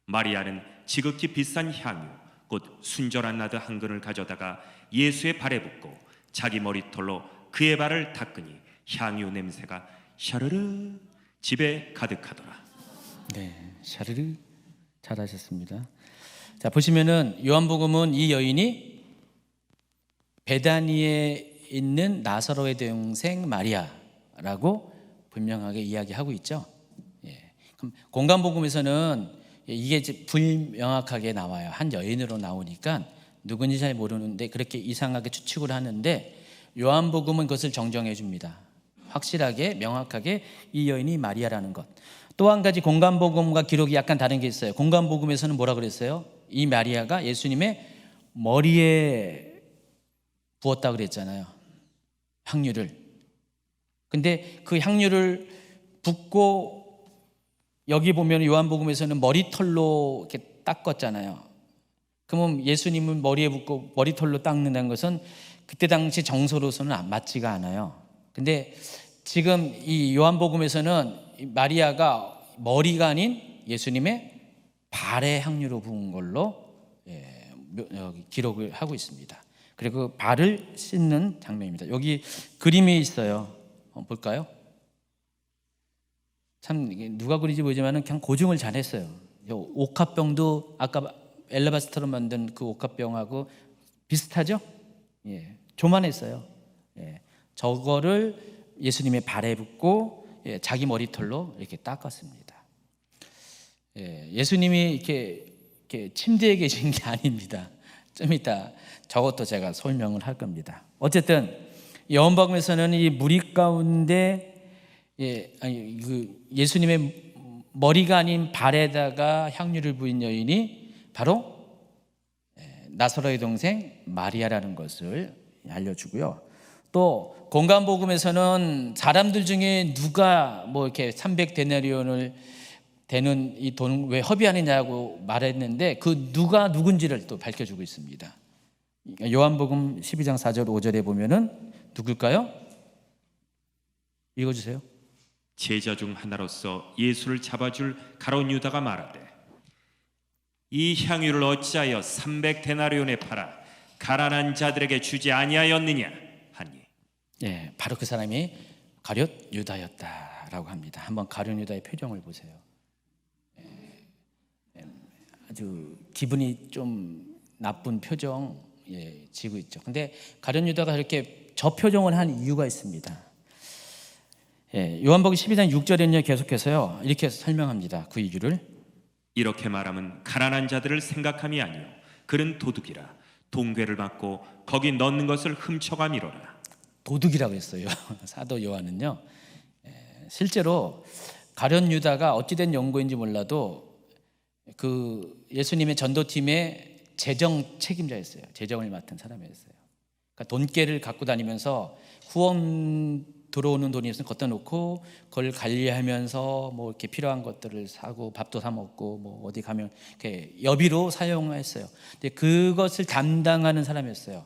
마리아는 지극히 비싼 향유 곧 순전한 나드 한 근을 가져다가 예수의 발에 붓고 자기 머리털로 그의 발을 닦으니 향유 냄새가 샤르르 집에 가득하더라. 네, 샤르르 잘하셨습니다. 자, 보시면은 요한복음은 이 여인이 베다니에 있는 나사로의 동생 마리아라고 분명하게 이야기하고 있죠. 그럼 공간복음에서는 이게 이제 불명확하게 나와요. 한 여인으로 나오니까 누군지 잘 모르는데 그렇게 이상하게 추측을 하는데 요한복음은 그것을 정정해 줍니다. 확실하게 명확하게 이 여인이 마리아라는 것. 또 한 가지 공간복음과 기록이 약간 다른 게 있어요. 공간복음에서는 뭐라 그랬어요? 이 마리아가 예수님의 머리에 부었다 그랬잖아요. 향유를. 근데 그 향유를 붓고 여기 보면 요한복음에서는 머리털로 이렇게 닦았잖아요. 그러면 예수님은 머리에 붓고 머리털로 닦는다는 것은 그때 당시 정서로서는 맞지가 않아요. 근데 지금 이 요한복음에서는 마리아가 머리가 아닌 예수님의 발에 향유로 부은 걸로 기록을 하고 있습니다. 그리고 그 발을 씻는 장면입니다. 여기 그림이 있어요. 볼까요? 참 누가 그리지 모르지만 그냥 고증을 잘했어요. 옥합병도 아까 엘레바스터로 만든 그 옥합병하고 비슷하죠? 조만했어요. 저거를 예수님의 발에 붓고 자기 머리털로 이렇게 닦았습니다. 예수님이 이렇게 침대에 계신 게 아닙니다. 좀 이따 저것도 제가 설명을 할 겁니다. 어쨌든 요한복음에서는 이 무리 가운데 예수님의 머리가 아닌 발에다가 향유를 부은 여인이 바로 나사로의 동생 마리아라는 것을 알려주고요. 또 공간복음에서는 사람들 중에 누가 뭐 이렇게 300데나리온을 되는 이 돈 왜 허비하느냐고 말했는데 그 누가 누군지를 또 밝혀주고 있습니다. 요한복음 12장 4절 5절에 보면은 누굴까요? 읽어주세요. 제자 중 하나로서 예수를 잡아줄 가룟 유다가 말하되 이 향유를 어찌하여 300데나리온에 팔아 가난한 자들에게 주지 아니하였느냐 하니. 바로 그 사람이 가룟 유다였다라고 합니다. 한번 가룟 유다의 표정을 보세요. 아주 기분이 좀 나쁜 표정 지고 있죠. 근데 가룟 유다가 이렇게 저 표정을 한 이유가 있습니다. 요한복음 12장 6절에는요 계속해서요 이렇게 설명합니다. 그 이유를 이렇게 말하면 가난한 자들을 생각함이 아니요 그는 도둑이라 동괴를 맞고 거기 넣는 것을 훔쳐가미로라. 도둑이라고 했어요. 사도 요한은요 실제로 가룟 유다가 어찌된 연고인지 몰라도 그 예수님의 전도팀의 재정 책임자였어요. 재정을 맡은 사람이었어요. 그러니까 돈깨를 갖고 다니면서 후원 들어오는 돈이 있으면 갖다 놓고 그걸 관리하면서 뭐 이렇게 필요한 것들을 사고 밥도 사 먹고 뭐 어디 가면 이렇게 여비로 사용했어요. 근데 그것을 담당하는 사람이었어요.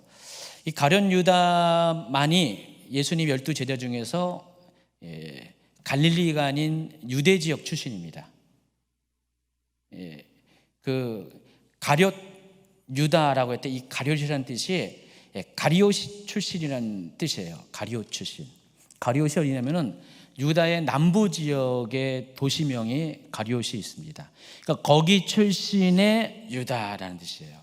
이 가룟 유다만이 예수님 12 제자 중에서 갈릴리가 아닌 유대 지역 출신입니다. 예, 그 가룟 유다라고 했을 때 이 가룟이라는 뜻이 가리옷 출신이라는 뜻이에요. 가리옷 출신. 가리옷이 어디냐면은 유다의 남부 지역의 도시명이 가리옷이 있습니다. 그러니까 거기 출신의 유다라는 뜻이에요.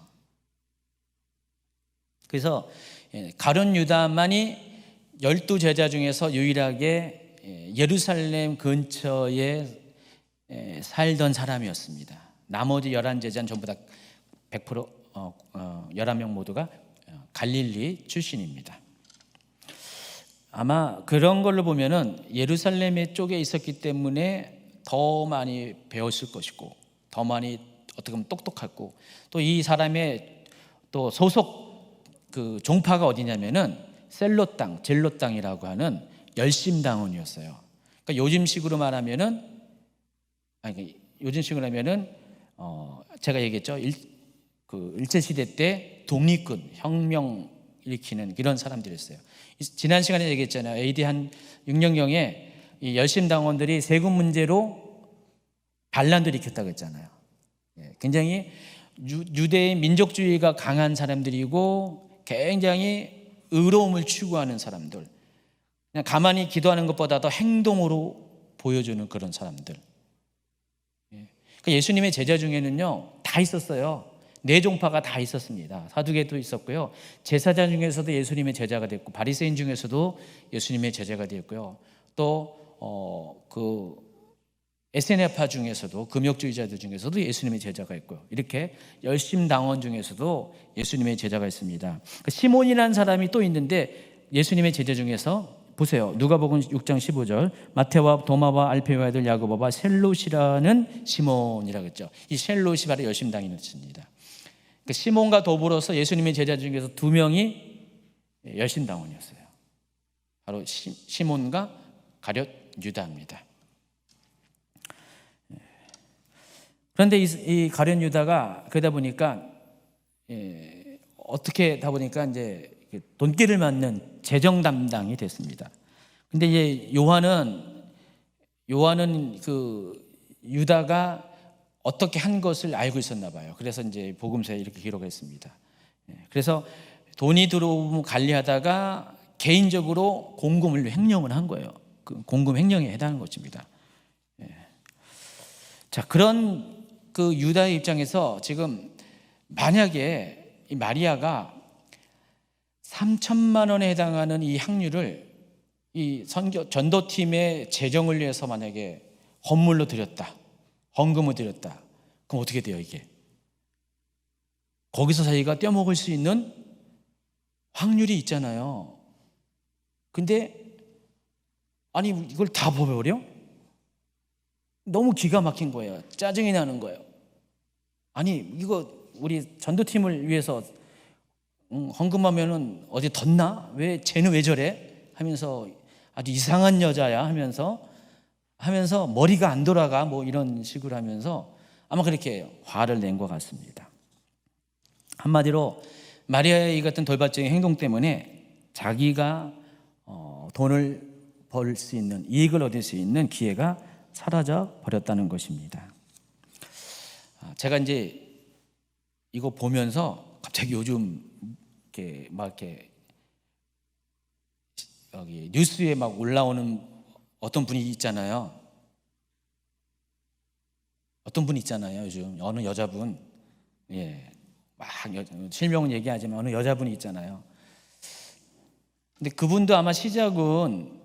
그래서 가룟 유다만이 12제자 중에서 유일하게 예루살렘 근처에 살던 사람이었습니다. 나머지 11제자는 전부 다 100% 11명 모두가 갈릴리 출신입니다. 아마 그런 걸로 보면은 예루살렘 쪽에 있었기 때문에 더 많이 배웠을 것이고, 더 많이 어떻게 보면 똑똑하고, 또 이 사람의 또 소속 그 종파가 어디냐면은 셀로 땅, 젤로 땅이라고 하는 열심당원이었어요. 그러니까 요즘식으로 말하면은, 요즘식으로 하면은 제가 얘기했죠. 일제시대 때 독립군, 혁명 일으키는 이런 사람들이었어요. 지난 시간에 얘기했잖아요. AD 한 600년경에 이 열심당원들이 세금 문제로 반란도 일으켰다고 했잖아요. 굉장히 유대의 민족주의가 강한 사람들이고 굉장히 의로움을 추구하는 사람들, 그냥 가만히 기도하는 것보다 더 행동으로 보여주는 그런 사람들. 그러니까 예수님의 제자 중에는요 다 있었어요. 네 종파가 다 있었습니다. 사두개도 있었고요, 제사장 중에서도 예수님의 제자가 됐고, 바리새인 중에서도 예수님의 제자가 되었고요, 또 그 에세네파 중에서도, 금욕주의자들 중에서도 예수님의 제자가 있고요, 이렇게 열심당원 중에서도 예수님의 제자가 있습니다. 시몬이라는 사람이 또 있는데 예수님의 제자 중에서 보세요. 누가복음 6장 15절, 마태와 도마와 알페와 아들 야고보와 셀롯이라는 시몬이라고 했죠. 이 셀롯이 바로 열심당원이었습니다. 시몬과 더불어서 예수님의 제자 중에서 2명이 열심당원이었어요. 바로 시몬과 가룟 유다입니다. 그런데 이 가룟 유다가 그러다 보니까 어떻게 다 보니까 이제 돈기를 맞는 재정 담당이 됐습니다. 근데 이제 요한은 그 유다가 어떻게 한 것을 알고 있었나 봐요. 그래서 이제 복음서에 이렇게 기록했습니다. 그래서 돈이 들어오면 관리하다가 개인적으로 공금을 횡령을 한 거예요. 그 공금 횡령에 해당하는 것입니다. 자, 그런 그 유다의 입장에서 지금 만약에 이 마리아가 3천만 원에 해당하는 이 향유를 이 전도팀의 재정을 위해서 만약에 헌물로 드렸다, 헌금을 드렸다, 그럼 어떻게 돼요 이게? 거기서 자기가 떼어먹을 수 있는 확률이 있잖아요. 근데 아니 이걸 다 버려버려? 너무 기가 막힌 거예요. 짜증이 나는 거예요. 아니 이거 우리 전도팀을 위해서 헌금하면은 어디 덧나? 왜 쟤는 왜 저래? 하면서 아주 이상한 여자야 하면서 머리가 안 돌아가 뭐 이런 식으로 하면서 아마 그렇게 화를 낸 것 같습니다. 한마디로 마리아의 이 같은 돌발적인 행동 때문에 자기가 돈을 벌 수 있는, 이익을 얻을 수 있는 기회가 사라져 버렸다는 것입니다. 제가 이제 이거 보면서 갑자기 요즘 이렇게 막 이렇게 여기 뉴스에 막 올라오는 어떤 분이 있잖아요. 어떤 분이 있잖아요. 요즘 어느 여자분, 막 실명은 얘기하지만 어느 여자분이 있잖아요. 근데 그분도 아마 시작은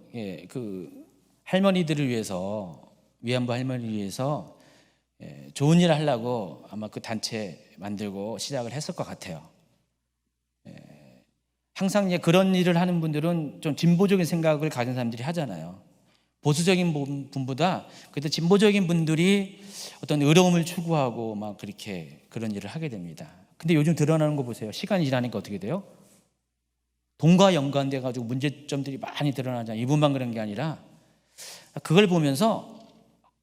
그 할머니들을 위해서, 위안부 할머니를 위해서 좋은 일을 하려고 아마 그 단체 만들고 시작을 했을 것 같아요. 항상 그런 일을 하는 분들은 좀 진보적인 생각을 가진 사람들이 하잖아요. 보수적인 분보다 그래도 진보적인 분들이 어떤 의로움을 추구하고 막 그렇게 그런 일을 하게 됩니다. 근데 요즘 드러나는 거 보세요. 시간이 지나니까 어떻게 돼요? 돈과 연관돼 가지고 문제점들이 많이 드러나잖아요. 이분만 그런 게 아니라 그걸 보면서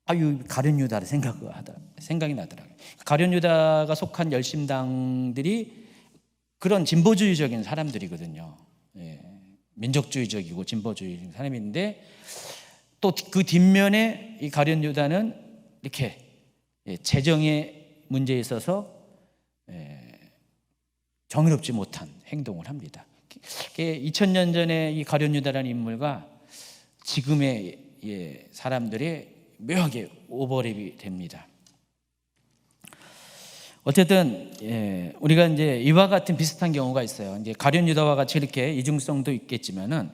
아유 가룟 유다를 생각이 나더라고요. 가룟 유다가 속한 열심당들이 그런 진보주의적인 사람들이거든요. 민족주의적이고 진보주의적인 사람인데 또 그 뒷면에 이 가룟 유다는 이렇게 재정의 문제에 있어서 정의롭지 못한 행동을 합니다. 2000년 전에 이 가룟 유다라는 인물과 지금의 사람들이 묘하게 오버랩이 됩니다. 어쨌든 우리가 이제 이와 같은 비슷한 경우가 있어요. 이제 가룟 유다와 같이 이렇게 이중성도 있겠지만은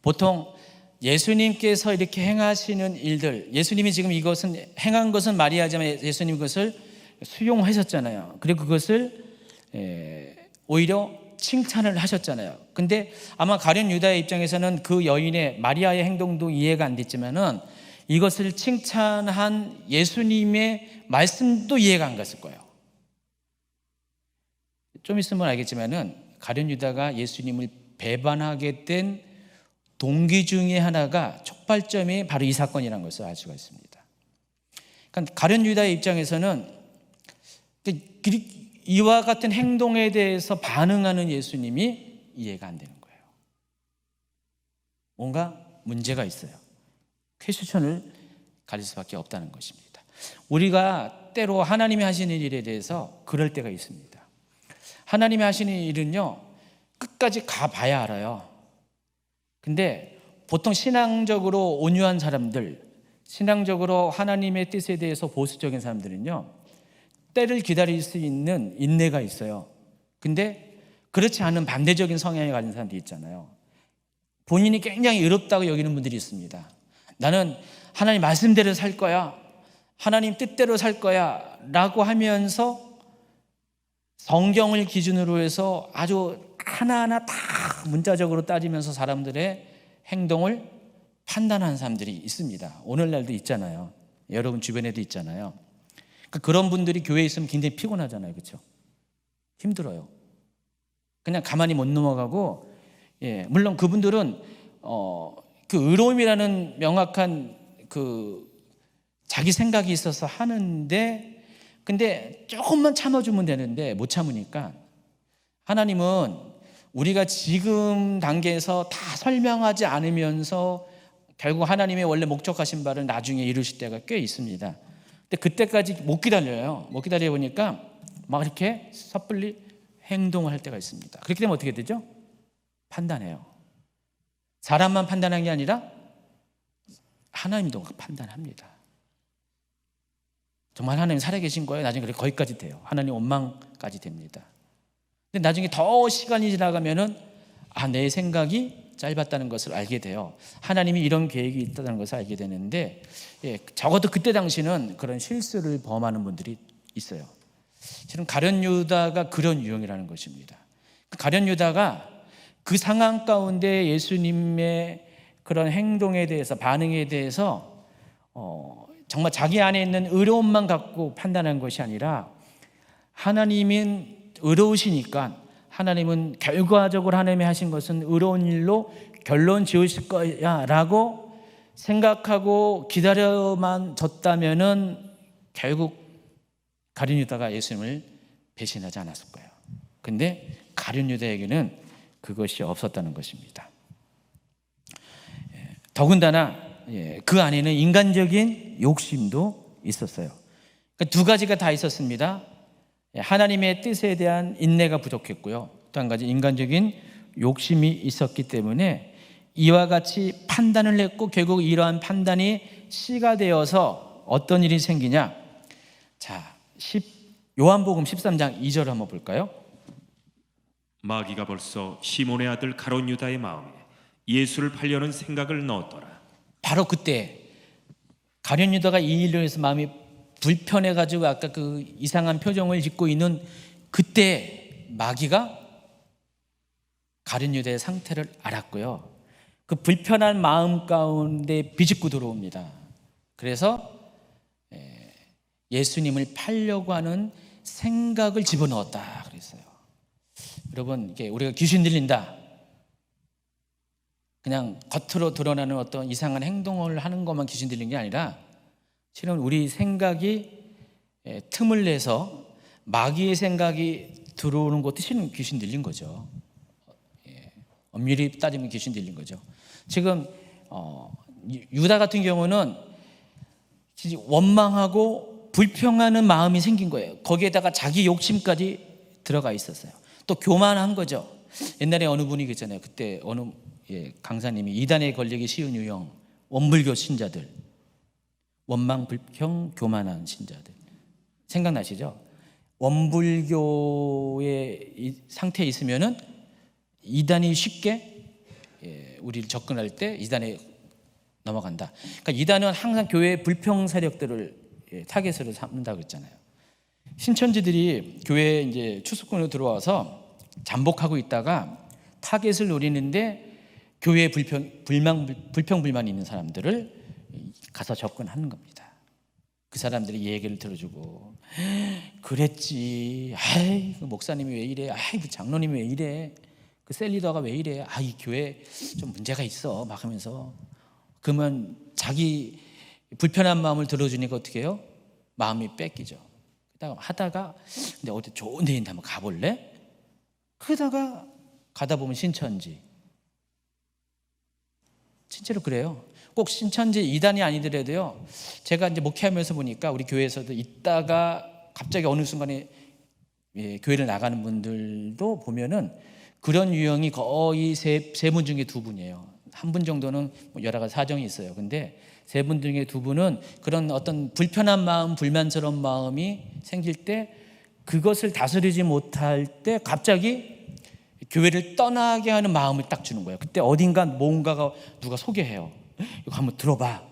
보통 예수님께서 이렇게 행하시는 일들, 예수님이 지금 이것은 행한 것은 마리아지만 예수님 그것을 수용하셨잖아요. 그리고 그것을 오히려 칭찬을 하셨잖아요. 근데 아마 가룟 유다의 입장에서는 그 여인의 마리아의 행동도 이해가 안 됐지만은 이것을 칭찬한 예수님의 말씀도 이해가 안 갔을 거예요. 좀 있으면 알겠지만은 가룟 유다가 예수님을 배반하게 된 동기 중에 하나가 촉발점이 바로 이 사건이라는 것을 알 수가 있습니다. 그러니까 가룟 유다의 입장에서는 이와 같은 행동에 대해서 반응하는 예수님이 이해가 안 되는 거예요. 뭔가 문제가 있어요. 쾌수천을 가질 수밖에 없다는 것입니다. 우리가 때로 하나님이 하시는 일에 대해서 그럴 때가 있습니다. 하나님이 하시는 일은요, 끝까지 가봐야 알아요. 근데 보통 신앙적으로 온유한 사람들, 신앙적으로 하나님의 뜻에 대해서 보수적인 사람들은요, 때를 기다릴 수 있는 인내가 있어요. 근데 그렇지 않은 반대적인 성향을 가진 사람들이 있잖아요. 본인이 굉장히 의롭다고 여기는 분들이 있습니다. 나는 하나님 말씀대로 살 거야, 하나님 뜻대로 살 거야 라고 하면서 성경을 기준으로 해서 아주 하나하나 다 문자적으로 따지면서 사람들의 행동을 판단하는 사람들이 있습니다. 오늘날도 있잖아요. 여러분 주변에도 있잖아요. 그러니까 그런 분들이 교회에 있으면 굉장히 피곤하잖아요. 그렇죠? 힘들어요. 그냥 가만히 못 넘어가고, 물론 그분들은 그 의로움이라는 명확한 그 자기 생각이 있어서 하는데, 근데 조금만 참아주면 되는데 못 참으니까 하나님은 우리가 지금 단계에서 다 설명하지 않으면서 결국 하나님의 원래 목적하신 바를 나중에 이루실 때가 꽤 있습니다. 근데 그때까지 못 기다려요. 못 기다려 보니까 막 이렇게 섣불리 행동을 할 때가 있습니다. 그렇게 되면 어떻게 되죠? 판단해요. 사람만 판단하는 게 아니라 하나님도 판단합니다. 정말 하나님 살아계신 거예요? 나중에 거기까지 돼요. 하나님 원망까지 됩니다. 근데 나중에 더 시간이 지나가면은 내 생각이 짧았다는 것을 알게 돼요. 하나님이 이런 계획이 있다는 것을 알게 되는데, 적어도 그때 당시는 그런 실수를 범하는 분들이 있어요. 실은 가룟 유다가 그런 유형이라는 것입니다. 가룟 유다가 그 상황 가운데 예수님의 그런 행동에 대해서, 반응에 대해서 정말 자기 안에 있는 의로움만 갖고 판단한 것이 아니라 하나님은 의로우시니까 하나님은 결과적으로 하나님이 하신 것은 의로운 일로 결론 지으실 거야 라고 생각하고 기다려만 졌다면은 결국 가룟 유다가 예수님을 배신하지 않았을 거예요. 근데 가룟 유다에게는 그것이 없었다는 것입니다. 더군다나 그 안에는 인간적인 욕심도 있었어요. 그러니까 두 가지가 다 있었습니다. 하나님의 뜻에 대한 인내가 부족했고요, 또 한 가지 인간적인 욕심이 있었기 때문에 이와 같이 판단을 했고, 결국 이러한 판단이 씨가 되어서 어떤 일이 생기냐. 자, 요한복음 13장 2절 한번 볼까요? 마귀가 벌써 시몬의 아들 가룟 유다의 마음에 예수를 팔려는 생각을 넣었더라. 바로 그때 가룟 유다가 이 일로 해서 마음이 불편해가지고 아까 그 이상한 표정을 짓고 있는 그때 마귀가 가룟 유다의 상태를 알았고요, 그 불편한 마음 가운데 비집고 들어옵니다. 그래서 예수님을 팔려고 하는 생각을 집어넣었다 그랬어요. 여러분, 이게 우리가 귀신 들린다, 그냥 겉으로 드러나는 어떤 이상한 행동을 하는 것만 귀신 들린 게 아니라 실은 우리 생각이 틈을 내서 마귀의 생각이 들어오는 것도 실은 귀신 들린 거죠. 엄밀히 따지면 귀신 들린 거죠. 지금 유다 같은 경우는 원망하고 불평하는 마음이 생긴 거예요. 거기에다가 자기 욕심까지 들어가 있었어요. 또 교만한 거죠. 옛날에 어느 분이 그랬잖아요. 그때 어느 강사님이 이단에 걸리기 쉬운 유형, 원불교 신자들, 원망, 불평, 교만한 신자들. 생각나시죠? 원불교의 이 상태에 있으면은 이단이 쉽게 우리를 접근할 때 이단에 넘어간다. 그러니까 이단은 항상 교회의 불평 세력들을 타겟으로 삼는다고 했잖아요. 신천지들이 교회에 이제 추수꾼으로 들어와서 잠복하고 있다가 타겟을 노리는데 교회에 불평불만이 있는 사람들을 가서 접근하는 겁니다. 그 사람들이 얘기를 들어주고, 그랬지, 아이 그 목사님이 왜 이래, 아이 그 장로님이 왜 이래, 그 셀리더가 왜 이래, 아 이 교회 좀 문제가 있어 막 하면서, 그러면 자기 불편한 마음을 들어주니까 어떻게 해요? 마음이 뺏기죠. 하다가 근데 어디 좋은 데 있는데 한번 가볼래? 그러다가 가다 보면 신천지. 진짜로 그래요. 꼭 신천지 이단이 아니더라도요. 제가 이제 목회하면서 보니까 우리 교회에서도 있다가 갑자기 어느 순간에 교회를 나가는 분들도 보면은 그런 유형이 거의 세 분 중에 두 분이에요. 한 분 정도는 여러 가지 사정이 있어요. 근데 세 분 중에 두 분은 그런 어떤 불편한 마음, 불만스러운 마음이 생길 때 그것을 다스리지 못할 때 갑자기 교회를 떠나게 하는 마음을 딱 주는 거예요. 그때 어딘가 뭔가가 누가 소개해요. 이거 한번 들어봐.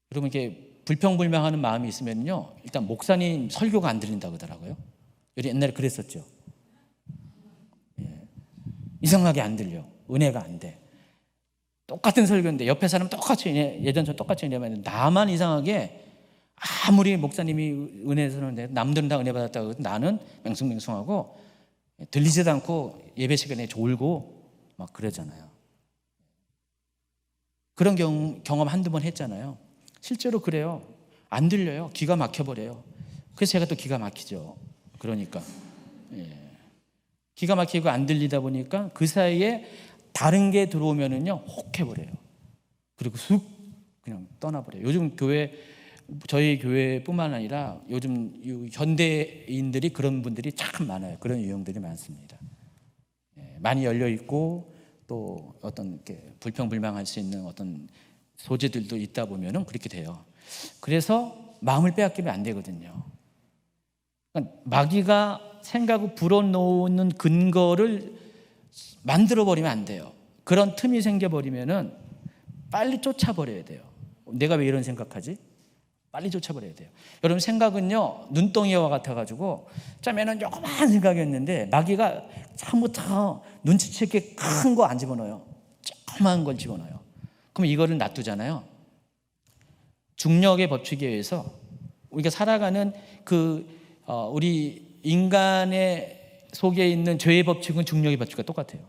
그러면 이렇게 불평불명하는 마음이 있으면요, 일단 목사님 설교가 안 들린다고 하더라고요. 옛날에 그랬었죠. 이상하게 안 들려. 은혜가 안 돼. 똑같은 설교인데 옆에 사람 똑같이 예전처럼 똑같이 은혜만 했는데 나만 이상하게, 아무리 목사님이 은혜 주는데 남들은 다 은혜 받았다고 해도 나는 맹숭맹숭하고 들리지도 않고 예배 시간에 졸고 막 그러잖아요. 그런 경험 한두 번 했잖아요. 실제로 그래요. 안 들려요. 기가 막혀버려요. 그래서 제가 또 기가 막히죠. 그러니까 기가 막히고 안 들리다 보니까 그 사이에 다른 게 들어오면은요 혹해버려요. 그리고 쑥 그냥 떠나버려요. 요즘 저희 교회뿐만 아니라 요즘 현대인들이 그런 분들이 참 많아요. 그런 유형들이 많습니다. 많이 열려 있고 또 어떤 이렇게 불평불만할 수 있는 어떤 소재들도 있다 보면은 그렇게 돼요. 그래서 마음을 빼앗기면 안 되거든요. 그러니까 마귀가 생각을 불어넣는 근거를 만들어버리면 안 돼요. 그런 틈이 생겨버리면은 빨리 쫓아버려야 돼요. 내가 왜 이런 생각하지? 빨리 쫓아버려야 돼요. 여러분, 생각은요 눈덩이와 같아가지고 처음에는 조그만 생각이었는데 마귀가 처음부터 눈치채게 큰 거 안 집어넣어요. 조그만 걸 집어넣어요. 그럼 이거를 놔두잖아요. 중력의 법칙에 의해서 우리가 살아가는 우리 인간의 속에 있는 죄의 법칙은 중력의 법칙과 똑같아요.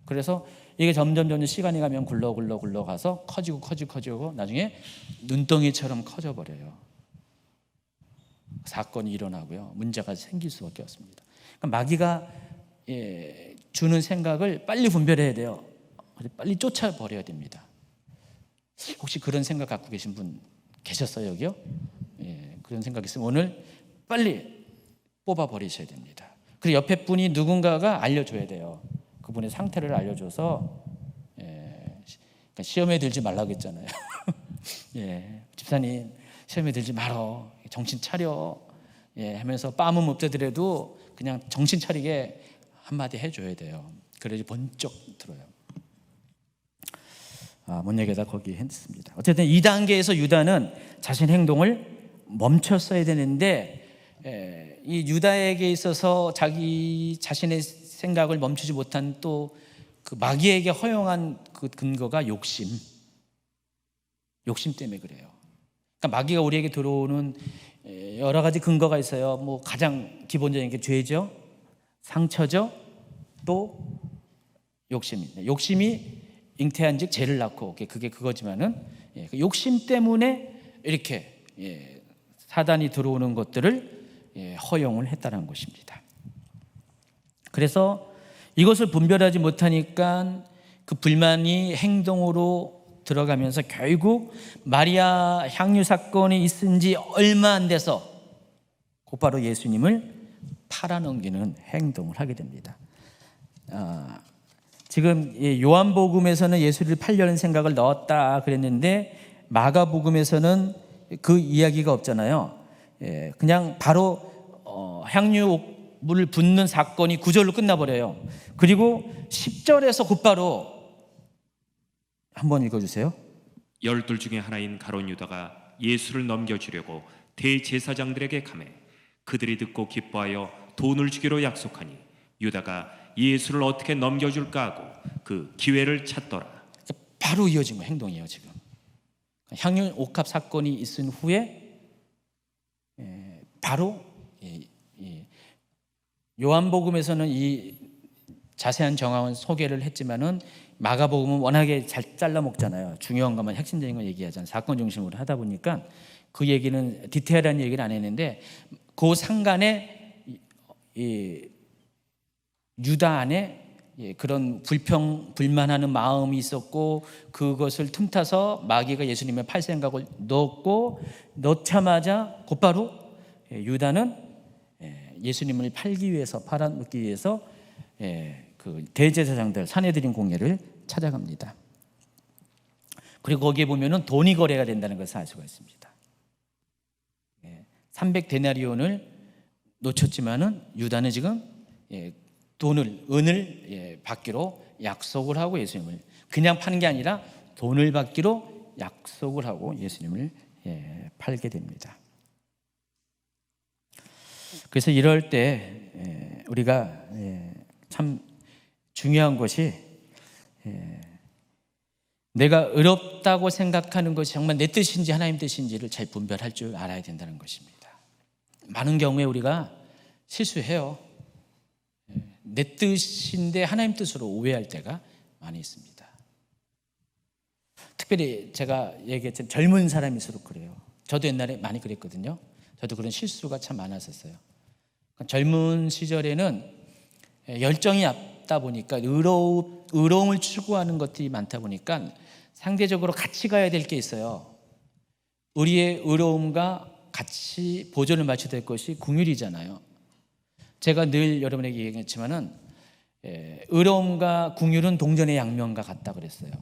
그래서 이게 점점 시간이 가면 굴러가서 커지고 나중에 눈덩이처럼 커져버려요. 사건이 일어나고요. 문제가 생길 수밖에 없습니다. 그러니까 마귀가 주는 생각을 빨리 분별해야 돼요. 빨리 쫓아버려야 됩니다. 혹시 그런 생각 갖고 계신 분 계셨어요, 여기요? 그런 생각 있으면 오늘 빨리 뽑아버리셔야 됩니다. 그리고 옆에 분이 누군가가 알려줘야 돼요. 그분의 상태를 알려줘서, 그러니까 시험에 들지 말라고 했잖아요. 집사님 시험에 들지 말어, 정신 차려, 하면서 빻음 없더라도 그냥 정신 차리게 한마디 해줘야 돼요. 그래야지 번쩍 들어요. 뭔 얘기다 거기 했습니다. 어쨌든 2단계에서 유다는 자신의 행동을 멈췄어야 되는데, 이 유다에게 있어서 자기 자신의 생각을 멈추지 못한 또 그 마귀에게 허용한 그 근거가 욕심 때문에 그래요. 그러니까 마귀가 우리에게 들어오는 여러 가지 근거가 있어요. 뭐 가장 기본적인 게 죄죠, 상처죠, 또 욕심입니다. 욕심이 잉태한즉 죄를 낳고, 그게 그거지만은 그 욕심 때문에 이렇게 사단이 들어오는 것들을 허용을 했다는 것입니다. 그래서 이것을 분별하지 못하니까 그 불만이 행동으로 들어가면서 결국 마리아 향유 사건이 있은 지 얼마 안 돼서 곧바로 예수님을 팔아넘기는 행동을 하게 됩니다. 지금 요한복음에서는 예수를 팔려는 생각을 넣었다 그랬는데 마가복음에서는 그 이야기가 없잖아요. 그냥 바로 향유물을 붓는 사건이 9절로 끝나버려요. 그리고 10절에서 곧바로 한번 읽어주세요. 12 중에 하나인 가룟 유다가 예수를 넘겨주려고 대제사장들에게 가매 그들이 듣고 기뻐하여 돈을 주기로 약속하니 유다가 예수를 어떻게 넘겨줄까 하고 그 기회를 찾더라. 바로 이어진 거 행동이에요. 지금 향유 옥합 사건이 있은 후에 바로 요한복음에서는 이 자세한 정황은 소개를 했지만은 마가복음은 워낙에 잘 잘라 먹잖아요. 중요한 것만 핵심적인 거 얘기하잖아요. 사건 중심으로 하다 보니까 그 얘기는 디테일한 얘기를 안 했는데 그 상간에 유다 안에 그런 불만하는 마음이 있었고 그것을 틈타서 마귀가 예수님의 팔 생각을 넣자마자 곧바로 유다는 예수님을 팔기 위해서 팔아먹기 위해서 그 대제사장들 사내들인 공회를 찾아갑니다. 그리고 거기에 보면은 돈이 거래가 된다는 것을 알 수가 있습니다. 300데나리온을 놓쳤지만은 유다는 지금 은을 받기로 약속을 하고 예수님을 그냥 파는 게 아니라 돈을 받기로 약속을 하고 예수님을 팔게 됩니다. 그래서 이럴 때 우리가 참 중요한 것이 내가 의롭다고 생각하는 것이 정말 내 뜻인지 하나님 뜻인지를 잘 분별할 줄 알아야 된다는 것입니다. 많은 경우에 우리가 실수해요. 내 뜻인데 하나님 뜻으로 오해할 때가 많이 있습니다. 특별히 제가 얘기했던 젊은 사람일수록 그래요. 저도 옛날에 많이 그랬거든요. 저도 그런 실수가 참 많았었어요. 젊은 시절에는 열정이 앞다 보니까 의로움을 추구하는 것들이 많다 보니까 상대적으로 같이 가야 될 게 있어요. 우리의 의로움과 같이 보조를 맞춰야 될 것이 궁율이잖아요. 제가 늘 여러분에게 얘기했지만은 의로움과 궁율은 동전의 양면과 같다 그랬어요.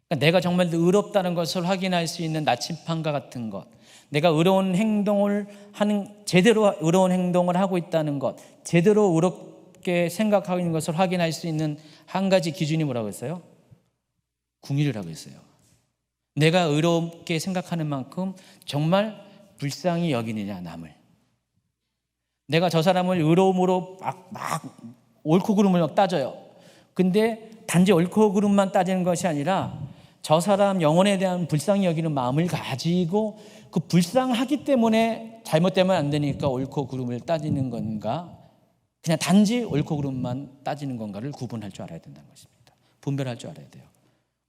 그러니까 내가 정말 의롭다는 것을 확인할 수 있는 나침판과 같은 것, 내가 의로운 행동을 제대로 의로운 행동을 하고 있다는 것, 제대로 의롭게 생각하고 있는 것을 확인할 수 있는 한 가지 기준이 뭐라고 했어요? 궁율이라고 했어요. 내가 의롭게 생각하는 만큼 정말 불쌍히 여기느냐 남을. 내가 저 사람을 의로움으로 막 옳고 그름을 막 따져요. 근데 단지 옳고 그름만 따지는 것이 아니라 저 사람 영혼에 대한 불쌍히 여기는 마음을 가지고 그 불쌍하기 때문에 잘못되면 안 되니까 옳고 그름을 따지는 건가, 그냥 단지 옳고 그름만 따지는 건가를 구분할 줄 알아야 된다는 것입니다. 분별할 줄 알아야 돼요.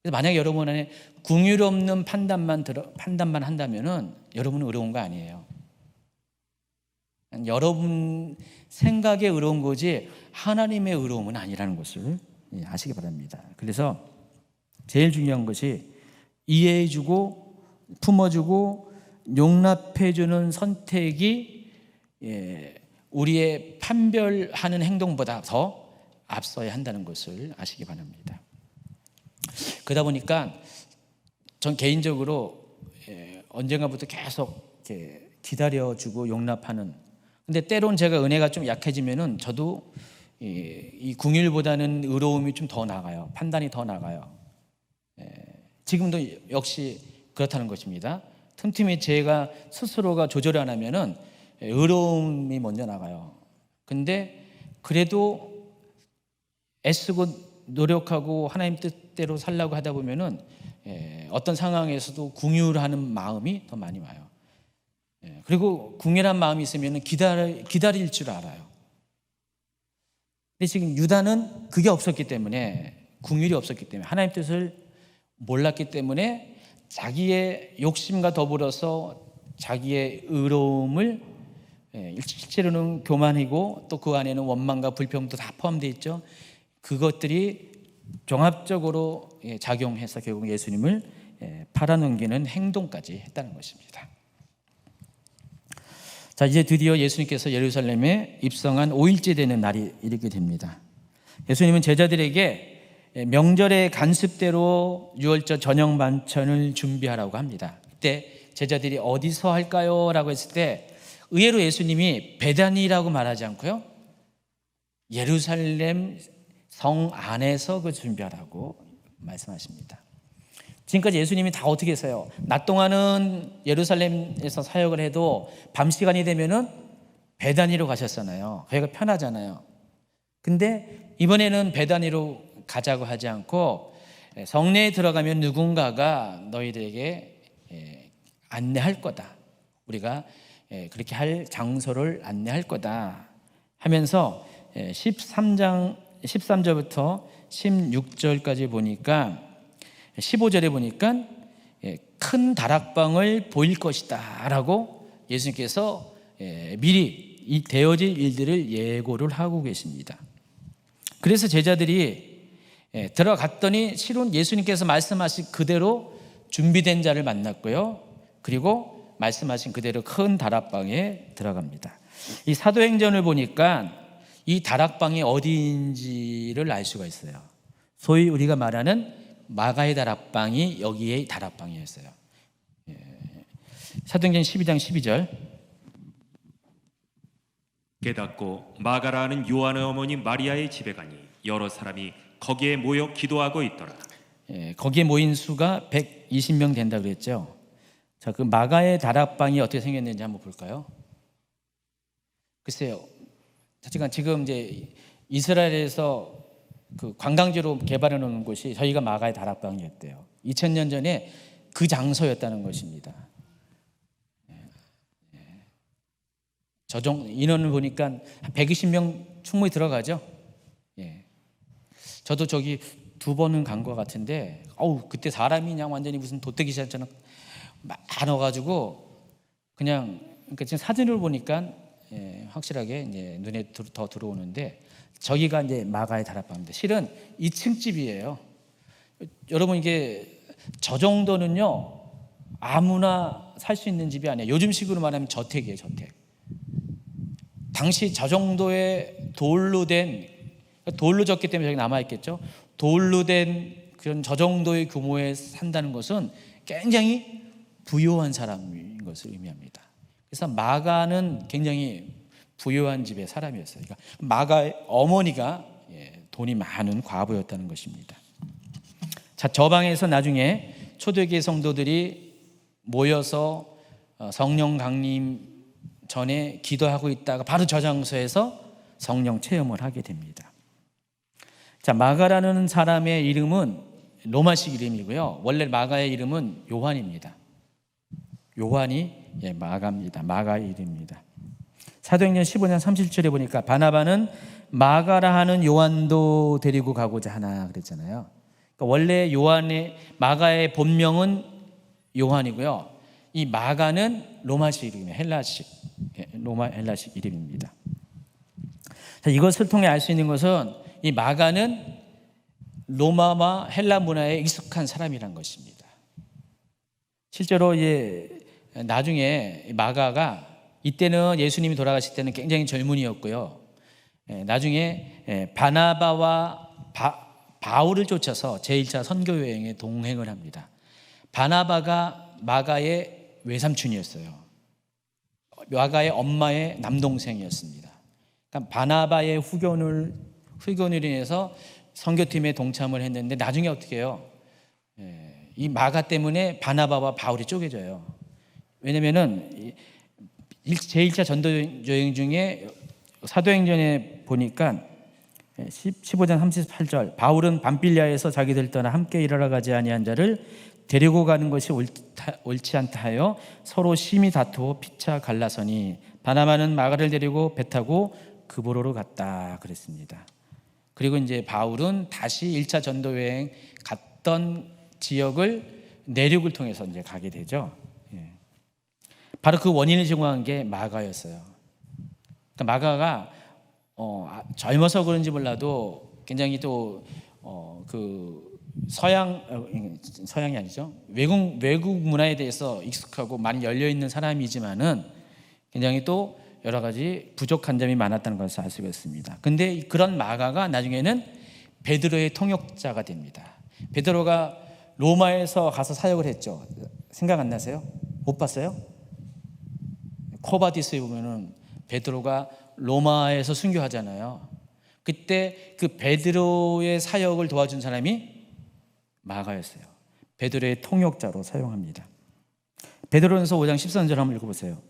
그래서 만약에 여러분 안에 궁율 없는 판단만 한다면은 여러분은 의로운 거 아니에요. 여러분 생각에 의로운 거지 하나님의 의로움은 아니라는 것을 아시기 바랍니다. 그래서 제일 중요한 것이 이해해주고 품어주고 용납해주는 선택이 우리의 판별하는 행동보다 더 앞서야 한다는 것을 아시기 바랍니다. 그러다 보니까 전 개인적으로 언젠가부터 계속 기다려주고 용납하는, 근데 때론 제가 은혜가 좀 약해지면은 저도 이 궁율보다는 의로움이 좀 더 나가요. 판단이 더 나가요. 지금도 역시 그렇다는 것입니다. 틈틈이 제가 스스로가 조절 안 하면은 의로움이 먼저 나가요. 근데 그래도 애쓰고 노력하고 하나님 뜻대로 살려고 하다 보면은 어떤 상황에서도 궁율하는 마음이 더 많이 와요. 그리고 궁율한 마음이 있으면 기다릴 줄 알아요. 근데 지금 유다는 그게 없었기 때문에, 궁율이 없었기 때문에, 하나님 뜻을 몰랐기 때문에 자기의 욕심과 더불어서 자기의 의로움을, 실제로는 교만이고 또 그 안에는 원망과 불평도 다 포함되어 있죠. 그것들이 종합적으로 작용해서 결국 예수님을 팔아넘기는 행동까지 했다는 것입니다. 자, 이제 드디어 예수님께서 예루살렘에 입성한 5일째 되는 날이 이르게 됩니다. 예수님은 제자들에게 명절의 간습대로 유월절 저녁 만찬을 준비하라고 합니다. 그때 제자들이 어디서 할까요? 라고 했을 때 의외로 예수님이 베다니라고 말하지 않고요, 예루살렘 성 안에서 그 준비하라고 말씀하십니다. 지금까지 예수님이 다 어떻게 했어요? 낮 동안은 예루살렘에서 사역을 해도 밤 시간이 되면은 베다니로 가셨잖아요. 거기가 편하잖아요. 근데 이번에는 베다니로 가자고 하지 않고 성내에 들어가면 누군가가 너희들에게 안내할 거다. 우리가 그렇게 할 장소를 안내할 거다 하면서 13절부터 16절까지 보니까 15절에 보니까 큰 다락방을 보일 것이다 라고 예수님께서 미리 이 되어질 일들을 예고를 하고 계십니다. 그래서 제자들이 들어갔더니 실은 예수님께서 말씀하신 그대로 준비된 자를 만났고요, 그리고 말씀하신 그대로 큰 다락방에 들어갑니다. 이 사도행전을 보니까 이 다락방이 어디인지를 알 수가 있어요. 소위 우리가 말하는 마가의 다락방이 여기에 다락방이었어요. 사도행전 12장 12절. 깨닫고 마가라는 요한의 어머니 마리아의 집에 가니 여러 사람이 거기에 모여 기도하고 있더라. 거기에 모인 수가 120명 된다 그랬죠. 자, 그 마가의 다락방이 어떻게 생겼는지 한번 볼까요? 글쎄요. 지금 이제 이스라엘에서 그 관광지로 개발해 놓은 곳이 저희가 마가의 다락방이었대요. 2000년 전에 그 장소였다는 것입니다. 인원을 보니까 120명 충분히 들어가죠. 저도 저기 2번은 간 것 같은데, 그때 사람이 그냥 완전히 무슨 도떼기샷처럼 많아가지고 그러니까 지금 사진을 보니까 확실하게 이제 눈에 더 들어오는데, 저기가 이제 마가의 다락방입니다. 실은 2층 집이에요. 여러분, 이게 저 정도는요 아무나 살 수 있는 집이 아니에요. 요즘식으로 말하면 저택이에요, 저택. 당시 저 정도의 돌로 졌기 때문에 저기 남아있겠죠. 돌로 된 그런 저 정도의 규모에 산다는 것은 굉장히 부유한 사람인 것을 의미합니다. 그래서 마가는 굉장히 부유한 집의 사람이었어요. 그러니까 마가의 어머니가 돈이 많은 과부였다는 것입니다. 자, 저 방에서 나중에 초대교회 성도들이 모여서 성령 강림 전에 기도하고 있다가 바로 저 장소에서 성령 체험을 하게 됩니다. 자, 마가라는 사람의 이름은 로마식 이름이고요, 원래 마가의 이름은 요한입니다. 요한이 마가입니다. 마가의 이름입니다. 사도행전 15장 37절에 보니까 바나바는 마가라 하는 요한도 데리고 가고자 하나 그랬잖아요. 그러니까 원래 마가의 본명은 요한이고요, 이 마가는 로마식 이름이에요. 헬라식 이름입니다. 자, 이것을 통해 알 수 있는 것은 이 마가는 로마와 헬라 문화에 익숙한 사람이란 것입니다. 실제로 나중에 마가가, 이때는 예수님이 돌아가실 때는 굉장히 젊은이였고요, 나중에 바나바와 바울을 쫓아서 제1차 선교 여행에 동행을 합니다. 바나바가 마가의 외삼촌이었어요. 마가의 엄마의 남동생이었습니다. 그러니까 바나바의 후견을 인해서 선교팀에 동참을 했는데, 나중에 어떻게 해요? 이 마가 때문에 바나바와 바울이 쪼개져요. 왜냐면은 제1차 전도 여행 중에 사도행전에 보니까 15장 38절, 바울은 밤빌리아에서 자기들 떠나 함께 일하러 가지 아니한 자를 데리고 가는 것이 옳지 않다 하여 서로 심히 다투어 피차 갈라서니 바나바는 마가를 데리고 배 타고 그보로로 갔다 그랬습니다. 그리고 이제 바울은 다시 1차 전도 여행 갔던 지역을 내륙을 통해서 이제 가게 되죠. 바로 그 원인을 제공한 게 마가였어요. 그러니까 마가가 젊어서 그런지 몰라도 굉장히 또 그 서양이 아니죠. 외국 문화에 대해서 익숙하고 많이 열려 있는 사람이지만은 굉장히 또 여러 가지 부족한 점이 많았다는 것을 알 수가 있습니다. 근데 그런 마가가 나중에는 베드로의 통역자가 됩니다. 베드로가 로마에서 가서 사역을 했죠. 생각 안 나세요? 못 봤어요? 코바디스에 보면은 베드로가 로마에서 순교하잖아요. 그때 그 베드로의 사역을 도와준 사람이 마가였어요. 베드로의 통역자로 사용합니다. 베드로전서 5장 13절 한번 읽어보세요.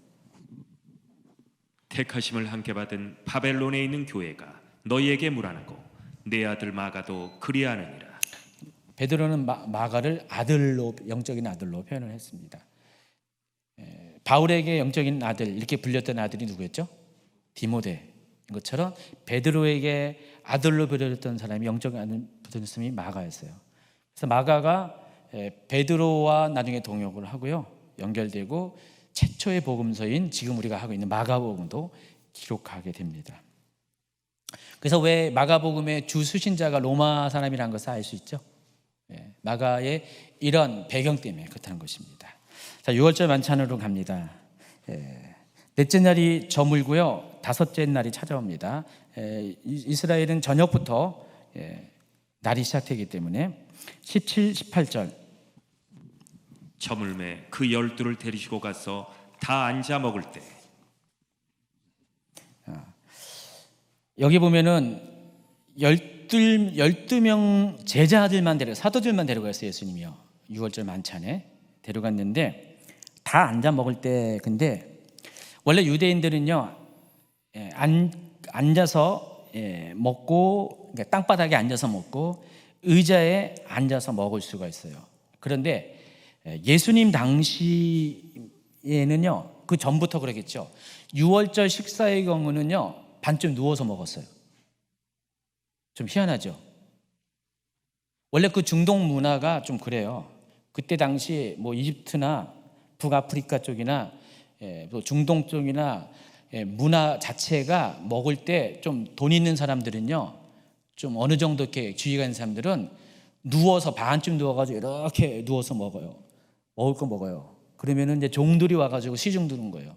택하심을 함께 받은 바벨론에 있는 교회가 너희에게 물안하고 내 아들 마가도 그리하느니라. 베드로는 마가를 아들로, 영적인 아들로 표현을 했습니다. 바울에게 영적인 아들 이렇게 불렸던 아들이 누구였죠? 디모데인 것처럼 베드로에게 아들로 불렸던 사람이 영적인 아들 붙은 사람이 마가였어요. 그래서 마가가 베드로와 나중에 동역을 하고요, 연결되고 최초의 복음서인 지금 우리가 하고 있는 마가복음도 기록하게 됩니다. 그래서 왜 마가복음의 주 수신자가 로마 사람이라는 것을 알 수 있죠? 마가의 이런 배경 때문에 그렇다는 것입니다. 자, 6월절 만찬으로 갑니다. 넷째 날이 저물고요, 다섯째 날이 찾아옵니다. 이스라엘은 저녁부터 날이 시작되기 때문에 17, 18절 저물매 그 12를 데리시고 가서 다 앉아 먹을 때 여기 보면은 12명 제자들만 사도들만 데려갔어요. 예수님이요. 6월절 만찬에 데려갔는데 다 앉아 먹을 때, 근데 원래 유대인들은요, 앉아서 먹고, 그러니까 땅바닥에 앉아서 먹고 의자에 앉아서 먹을 수가 있어요. 그런데 예수님 당시에는요, 그 전부터 그러겠죠. 6월절 식사의 경우는요, 반쯤 누워서 먹었어요. 좀 희한하죠. 원래 그 중동 문화가 좀 그래요. 그때 당시 뭐 이집트나 북아프리카 쪽이나 또 중동 쪽이나 문화 자체가 먹을 때 좀 돈 있는 사람들은요, 좀 어느 정도 이렇게 주의가 있는 사람들은 누워서 반쯤 누워가지고 이렇게 누워서 먹어요. 먹을 거 먹어요. 그러면은 이제 종들이 와가지고 시중 두는 거예요.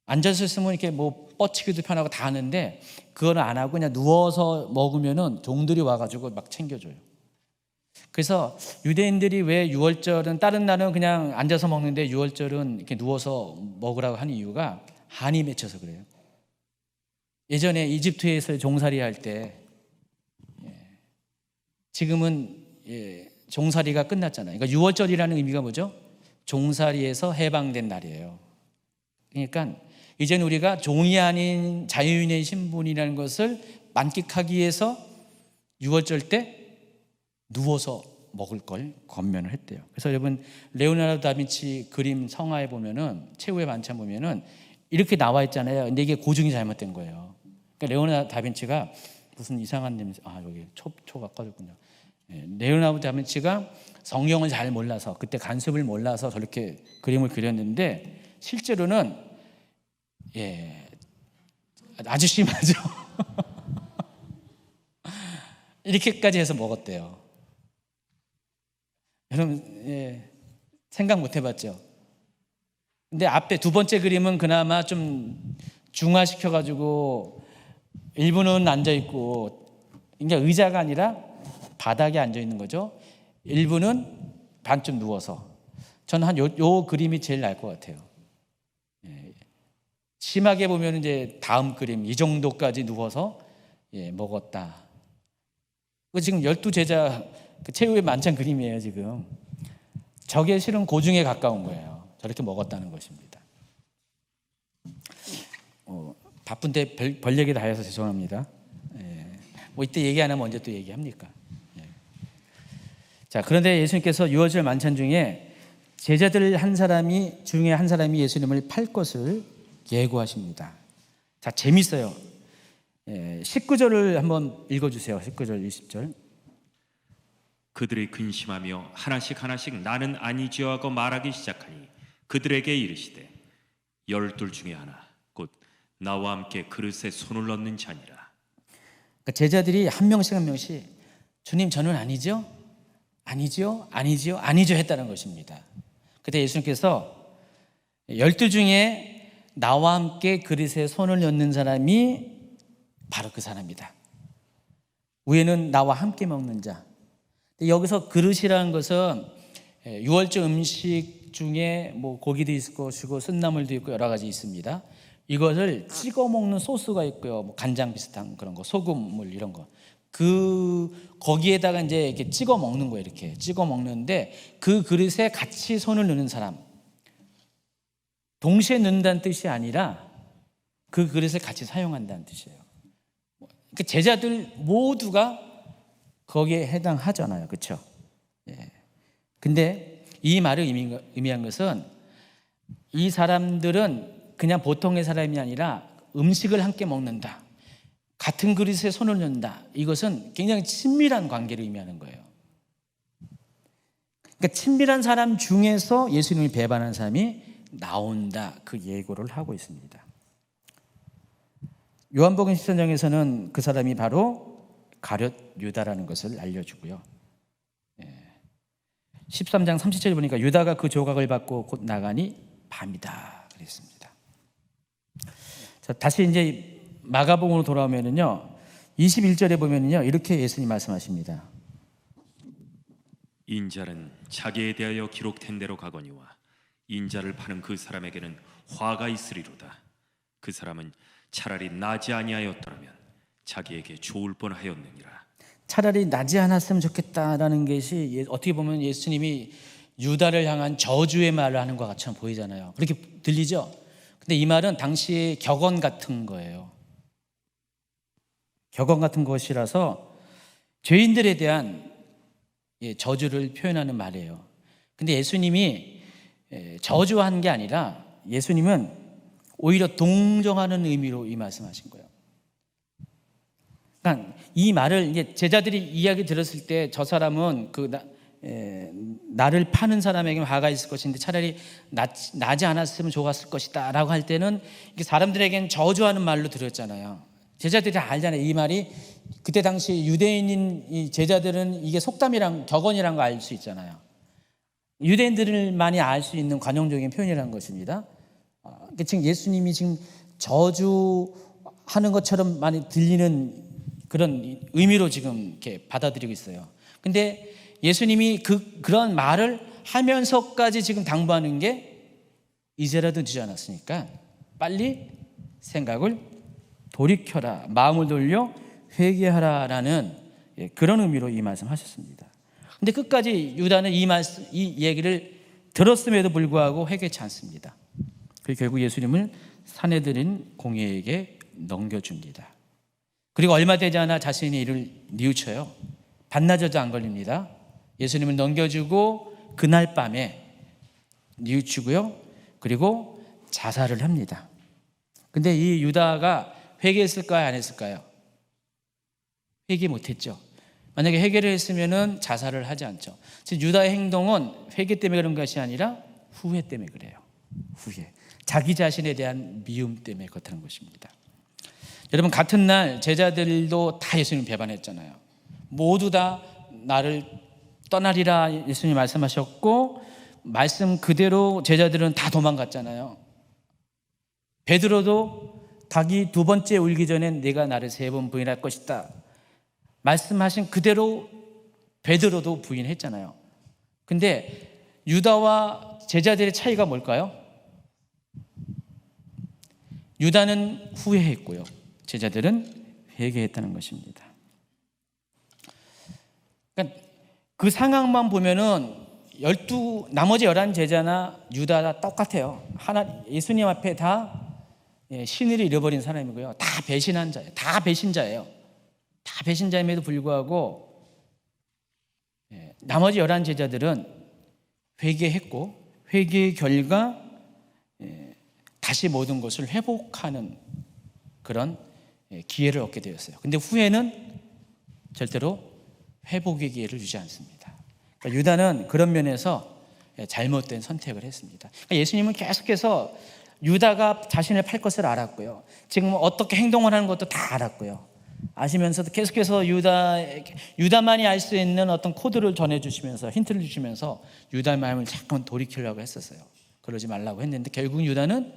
앉아서 있으면 이렇게 뭐 뻗치기도 편하고 다 하는데 그걸 안 하고 그냥 누워서 먹으면은 종들이 와가지고 막 챙겨줘요. 그래서 유대인들이 왜 6월절은 다른 날은 그냥 앉아서 먹는데 6월절은 이렇게 누워서 먹으라고 하는 이유가 한이 맺혀서 그래요. 예전에 이집트에서 종살이 할 때, 지금은 종살이가 끝났잖아요. 그러니까 6월절이라는 의미가 뭐죠? 종살이에서 해방된 날이에요. 그러니까 이제는 우리가 종이 아닌 자유인의 신분이라는 것을 만끽하기 위해서 6월절 때 누워서 먹을 걸 권면을 했대요. 그래서 여러분 레오나르도 다빈치 그림 성화에 보면은, 최후의 만찬 보면은 이렇게 나와 있잖아요. 근데 이게 고증이 잘못된 거예요. 그러니까 레오나르도 다빈치가 무슨 이상한 냄새, 여기 초가 꺼졌군요. 레오나르도 다빈치가 성경을 잘 몰라서, 그때 간섭을 몰라서 저렇게 그림을 그렸는데 실제로는 아주 심하죠. 이렇게까지 해서 먹었대요. 여러분 생각 못 해봤죠? 근데 앞에 두 번째 그림은 그나마 좀 중화시켜가지고 일부는 앉아있고, 그러니까 의자가 아니라 바닥에 앉아있는 거죠. 일부는 반쯤 누워서. 저는 한 요 그림이 제일 나을 것 같아요. 심하게 보면 이제 다음 그림, 이 정도까지 누워서 먹었다. 지금 12제자 그 최후의 만찬 그림이에요. 지금 저게 실은 고중에 가까운 거예요. 저렇게 먹었다는 것입니다. 바쁜데 별 얘기 다 해서 죄송합니다. 뭐 이때 얘기 안 하면 언제 또 얘기합니까? 자, 그런데 예수님께서 6월절 만찬 중에 제자들 중에 한 사람이 예수님을 팔 것을 예고하십니다. 자, 재밌어요. 19절을 한번 읽어주세요. 19절, 20절. 그들이 근심하며 하나씩 나는 아니지요 하고 말하기 시작하니 그들에게 이르시되 12 중에 하나 곧 나와 함께 그릇에 손을 넣는 자니라. 그러니까 제자들이 한 명씩 한 명씩 주님 저는 아니죠? 아니죠? 아니죠? 아니죠? 했다는 것입니다. 그때 예수님께서 12 중에 나와 함께 그릇에 손을 넣는 사람이 바로 그 사람이다. 위에는 나와 함께 먹는 자. 여기서 그릇이라는 것은 유월절 음식 중에 뭐 고기도 있을 것이고 쓴나물도 있고 여러 가지 있습니다. 이것을 찍어 먹는 소스가 있고요. 뭐 간장 비슷한 그런 거, 소금물 이런 거. 거기에다가 이제 이렇게 찍어 먹는 거예요. 이렇게 찍어 먹는데 그 그릇에 같이 손을 넣는 사람. 동시에 넣는다는 뜻이 아니라 그 그릇을 같이 사용한다는 뜻이에요. 그 제자들 모두가 거기에 해당하잖아요. 그렇죠? 예. 근데 이 말을 의미한 것은 이 사람들은 그냥 보통의 사람이 아니라 음식을 함께 먹는다. 같은 그릇에 손을 넣는다. 이것은 굉장히 친밀한 관계를 의미하는 거예요. 그러니까 친밀한 사람 중에서 예수님을 배반하는 사람이 나온다. 그 예고를 하고 있습니다. 요한복음 13장에서는 그 사람이 바로 가룟 유다라는 것을 알려주고요. 13장 37절 보니까 유다가 그 조각을 받고 곧 나가니 밤이다 그랬습니다. 자, 다시 이제 마가복음으로 돌아오면은요, 21절에 보면은요, 이렇게 예수님 말씀하십니다. 인자는 자기에 대하여 기록된 대로 가거니와 인자를 파는 그 사람에게는 화가 있으리로다. 그 사람은 차라리 나지 아니하였더라면 자기에게 좋을 뻔하였느니라. 차라리 나지 않았으면 좋겠다라는 것이 어떻게 보면 예수님이 유다를 향한 저주의 말을 하는 것 같이 보이잖아요. 그렇게 들리죠? 근데 이 말은 당시의 격언 같은 거예요. 격언 같은 것이라서 죄인들에 대한 저주를 표현하는 말이에요. 근데 예수님이 저주한 게 아니라 예수님은 오히려 동정하는 의미로 이 말씀하신 거예요. 그러니까 이 말을 이제 제자들이 이야기 들었을 때 저 사람은 나를 파는 사람에게 화가 있을 것인데 차라리 나지 않았으면 좋았을 것이다 라고 할 때는 사람들에게는 저주하는 말로 들었잖아요. 제자들이 알잖아요. 이 말이 그때 당시 유대인인 이 제자들은 이게 속담이랑 격언이라는 거 알 수 있잖아요. 유대인들만이 알 수 있는 관용적인 표현이라는 것입니다. 지금 예수님이 지금 저주하는 것처럼 많이 들리는 그런 의미로 지금 이렇게 받아들이고 있어요. 근데 예수님이 그런 말을 하면서까지 지금 당부하는 게 이제라도 늦지 않았으니까 빨리 생각을 돌이켜라, 마음을 돌려 회개하라라는 그런 의미로 이 말씀하셨습니다. 근데 끝까지 유다는 이 얘기를 들었음에도 불구하고 회개치 않습니다. 그리고 결국 예수님을 사내들인 공회에게 넘겨줍니다. 그리고 얼마 되지 않아 자신의 일을 뉘우쳐요. 반나절도 안 걸립니다. 예수님을 넘겨주고 그날 밤에 뉘우치고요. 그리고 자살을 합니다. 근데 이 유다가 회개했을까요? 안 했을까요? 회개 못했죠. 만약에 회개를 했으면 자살을 하지 않죠. 즉 유다의 행동은 회개 때문에 그런 것이 아니라 후회 때문에 그래요. 후회. 자기 자신에 대한 미움 때문에 그렇다는 것입니다. 여러분, 같은 날 제자들도 다 예수님 배반했잖아요. 모두 다 나를 떠나리라 예수님 말씀하셨고 말씀 그대로 제자들은 다 도망갔잖아요. 베드로도 닭이 두 번째 울기 전엔 네가 나를 3번 부인할 것이다 말씀하신 그대로 베드로도 부인했잖아요. 근데 유다와 제자들의 차이가 뭘까요? 유다는 후회했고요. 제자들은 회개했다는 것입니다. 그러니까 그 상황만 보면은 나머지 11 제자나 유다가 똑같아요. 예수님 앞에 다 신의를 잃어버린 사람이고요. 다 배신한 자예요. 다 배신자예요. 다 배신자임에도 불구하고 나머지 11 제자들은 회개했고 회개의 결과 다시 모든 것을 회복하는 그런 기회를 얻게 되었어요. 근데 후에는 절대로 회복의 기회를 주지 않습니다. 그러니까 유다는 그런 면에서 잘못된 선택을 했습니다. 그러니까 예수님은 계속해서 유다가 자신을 팔 것을 알았고요. 지금 어떻게 행동을 하는 것도 다 알았고요. 아시면서도 계속해서 유다만이 알 수 있는 어떤 코드를 전해주시면서 힌트를 주시면서 유다의 마음을 자꾸 돌이키려고 했었어요. 그러지 말라고 했는데 결국 유다는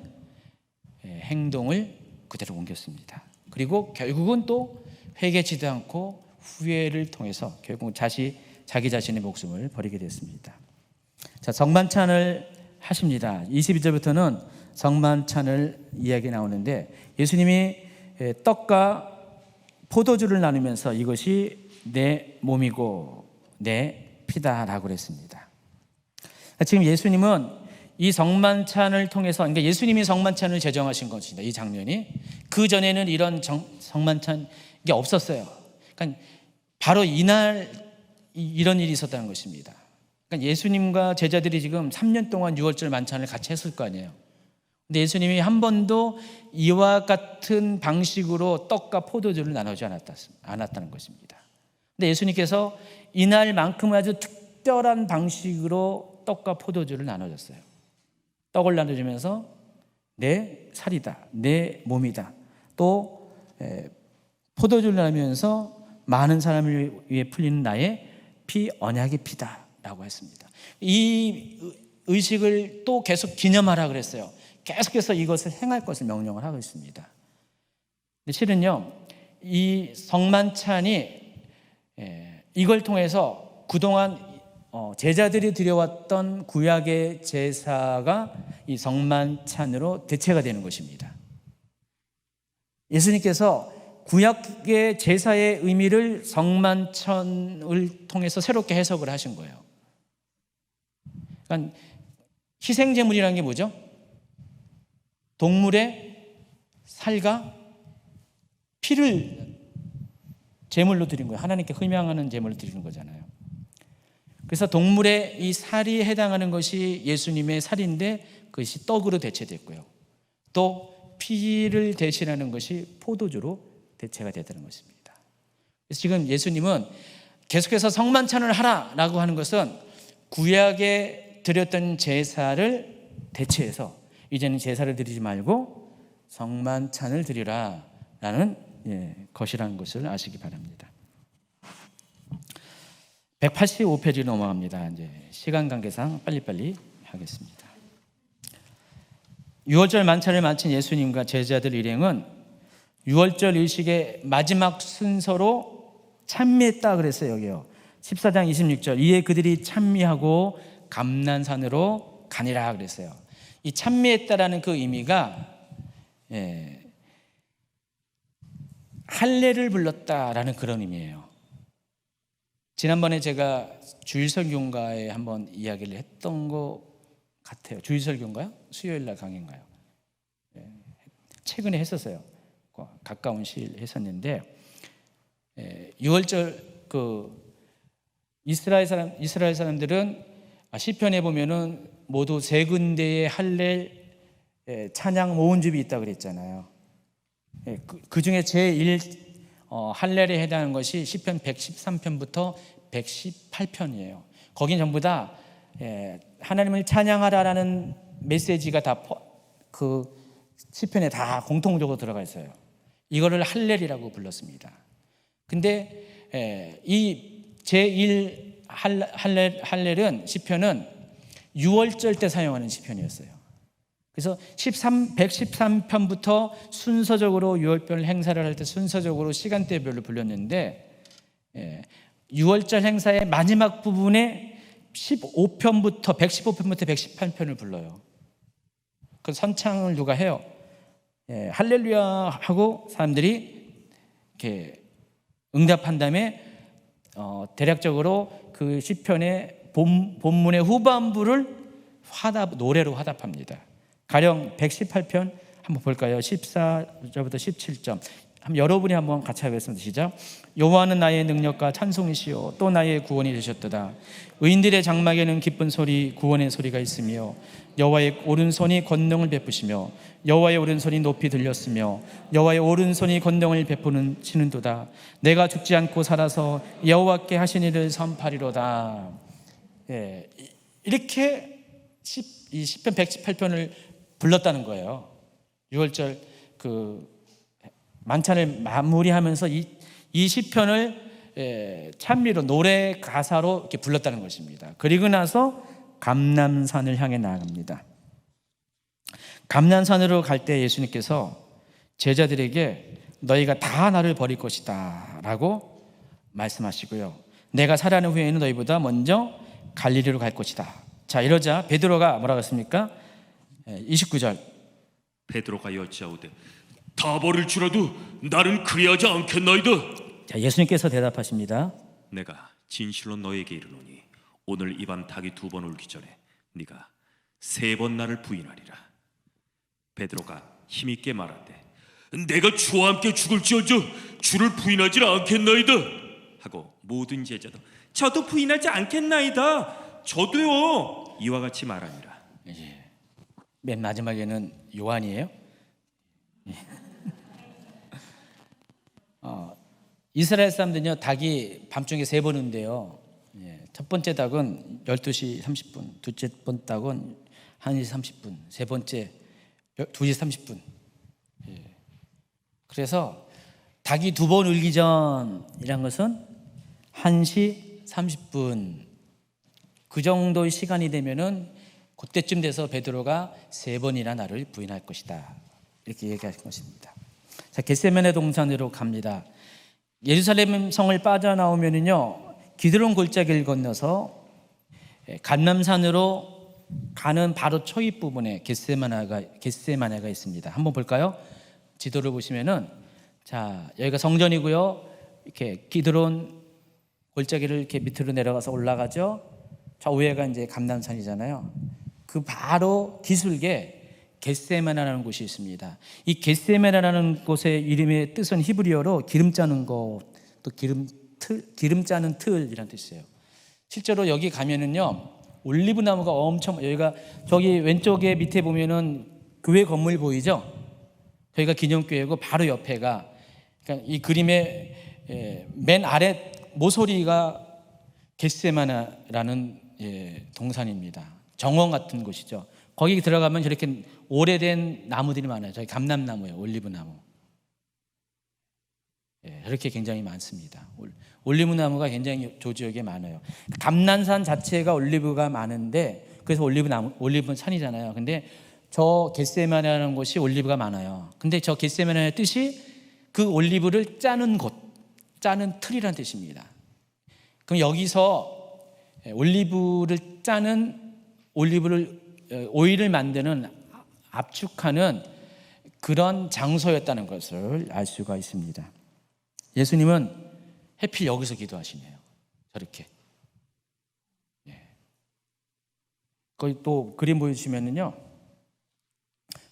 행동을 그대로 옮겼습니다. 그리고 결국은 또 회개치도 않고 후회를 통해서 결국 자기 자신의 목숨을 버리게 됐습니다. 자, 성만찬을 하십니다. 22절부터는 성만찬을 이야기 나오는데 예수님이 떡과 포도주를 나누면서 이것이 내 몸이고 내 피다라고 그랬습니다. 지금 예수님은 이 성만찬을 통해서, 그러니까 예수님이 성만찬을 제정하신 것입니다. 이 장면이. 그 전에는 이런 성만찬 게 없었어요. 그러니까 바로 이날 이런 일이 있었다는 것입니다. 그러니까 예수님과 제자들이 지금 3년 동안 유월절 만찬을 같이 했을 거 아니에요. 근데 예수님이 한 번도 이와 같은 방식으로 떡과 포도주를 나누지 않았다는 것입니다. 근데 예수님께서 이날만큼 아주 특별한 방식으로 떡과 포도주를 나눠줬어요. 떡을 나눠주면서 내 살이다, 내 몸이다. 또 포도주를 나누면서 많은 사람을 위해 풀리는 나의 피, 언약의 피다라고 했습니다. 이 의식을 또 계속 기념하라 그랬어요. 계속해서 이것을 행할 것을 명령을 하고 있습니다. 근데 실은요, 이 성만찬이 이걸 통해서 그동안 제자들이 드려왔던 구약의 제사가 이 성만찬으로 대체가 되는 것입니다. 예수님께서 구약의 제사의 의미를 성만찬을 통해서 새롭게 해석을 하신 거예요. 그러니까 희생제물이라는 게 뭐죠? 동물의 살과 피를 제물로 드린 거예요. 하나님께 흠양하는 제물을 드리는 거잖아요. 그래서 동물의 이 살이 해당하는 것이 예수님의 살인데 그것이 떡으로 대체됐고요. 또 피를 대신하는 것이 포도주로 대체가 되는 것입니다. 그래서 지금 예수님은 계속해서 성만찬을 하라라고 하는 것은 구약에 드렸던 제사를 대체해서 이제는 제사를 드리지 말고 성만찬을 드리라라는 것이라는 것을 아시기 바랍니다. 185페이지 넘어갑니다. 이제 시간 관계상 빨리빨리 하겠습니다. 유월절 만찬을 마친 예수님과 제자들 일행은 유월절 의식의 마지막 순서로 찬미했다 그랬어요. 여기요. 14장 26절. 이에 그들이 찬미하고 감난산으로 가니라 그랬어요. 이 찬미했다라는 그 의미가 할례를 불렀다라는 그런 의미예요. 지난번에 제가 주일설교인가에 한번 이야기를 했던 것 같아요. 주일설교인가요? 수요일날 강의인가요? 최근에 했었어요. 가까운 시일 했었는데 6월절 이스라엘 사람들은 시편에 보면은 모두 세 군데의 할례 찬양 모음집이 있다고 그랬잖아요. 그 중에 제1 할례에 해당하는 것이 시편 113편부터 118편이에요. 거긴 전부 다 하나님을 찬양하라라는 메시지가 다 그 시편에 다 공통적으로 들어가 있어요. 이거를 할례라고 불렀습니다. 근데 이 제1 할렐은 시편은 유월절 때 사용하는 시편이었어요. 그래서 113편부터 순서적으로 유월절 행사를 할 때 순서적으로 시간대별로 불렸는데 유월절 행사의 마지막 부분에 115편부터 118편을 불러요. 그 선창을 누가 해요? 할렐루야 하고 사람들이 이렇게 응답한 다음에 대략적으로 그 시편의 본문의 후반부를 노래로 화답합니다. 가령 118편 한번 볼까요? 14절부터 17절. 여러분이 한번 같이 하겠습니다. 시작. 여호와는 나의 능력과 찬송이시요 또 나의 구원이 되셨도다. 의인들의 장막에는 기쁜 소리 구원의 소리가 있으며 여호와의 오른손이 권능을 베푸시며 여호와의 오른손이 높이 들렸으며 여호와의 오른손이 권능을 베푸는 치는도다. 내가 죽지 않고 살아서 여호와께 하신 일을 선파리로다. 이렇게 이 시편 118편을 불렀다는 거예요. 6월절 만찬을 마무리하면서 이 시편을 찬미로 노래 가사로 이렇게 불렀다는 것입니다. 그리고 나서 감람산을 향해 나아갑니다. 감람산으로 갈 때 예수님께서 제자들에게 너희가 다 나를 버릴 것이다 라고 말씀하시고요, 내가 살아난 후에는 너희보다 먼저 갈릴리로 갈 것이다. 자, 이러자 베드로가 뭐라고 했습니까? 29절, 베드로가 여짜오되 다 버릴지라도 나는 그리하지 않겠나이다. 자, 예수님께서 대답하십니다. 내가 진실로 너에게 이르노니 오늘 이 밤 닭이 2번 울기 전에 네가 3번 나를 부인하리라. 베드로가 힘있게 말하되 내가 주와 함께 죽을지언정 주를 부인하지 않겠나이다 하고 모든 제자도 저도 부인하지 않겠나이다, 저도요, 이와 같이 말하니라. 맨 마지막에는 요한이에요. 이스라엘 사람들은요, 닭이 밤중에 3번 운대요. 첫 번째 닭은 12시 30분, 둘째 번 닭은 1시 30분, 세 번째 2시 30분. 그래서 닭이 2번 울기 전이란 것은 1시 30분, 그 정도의 시간이 되면은 그때쯤 돼서 베드로가 3번이나 나를 부인할 것이다, 이렇게 얘기할 것입니다. 자, 겟세마네 동산으로 갑니다. 예루살렘 성을 빠져나오면은요, 기드론 골짜기를 건너서 감람산으로 가는 바로 초입 부분에 겟세마네가 있습니다. 한번 볼까요? 지도를 보시면은, 자, 여기가 성전이고요, 이렇게 기드론 골짜기를 이렇게 밑으로 내려가서 올라가죠. 저 위에가 이제 감람산이잖아요. 그 바로 기슭에 겟세마네라는 곳이 있습니다. 이 겟세마네라는 곳의 이름의 뜻은 히브리어로 기름 짜는 것, 또 기름 짜는 틀이라는 뜻이에요. 실제로 여기 가면은요, 올리브 나무가 엄청, 여기가 저기 왼쪽에 밑에 보면은 교회 건물 보이죠? 저희가 기념교회고 바로 옆에가, 그러니까 이 그림의 맨 아래 모서리가 겟세마네라는 동산입니다. 정원 같은 곳이죠. 거기 들어가면 저렇게 오래된 나무들이 많아요. 저기 감람나무예요, 올리브 나무. 이렇게 굉장히 많습니다. 올리브 나무가 굉장히 조지역에 많아요. 감람산 자체가 올리브가 많은데, 그래서 올리브 산이잖아요. 근데 저 겟세마네라는 곳이 올리브가 많아요. 근데 저 겟세마네의 뜻이 그 올리브를 짜는 곳, 짜는 틀이라는 뜻입니다. 그럼 여기서 올리브를 짜는, 오일을 만드는, 압축하는 그런 장소였다는 것을 알 수가 있습니다. 예수님은 하필 여기서 기도하시네요. 저렇게. 거기 또 그림 보여주시면은요,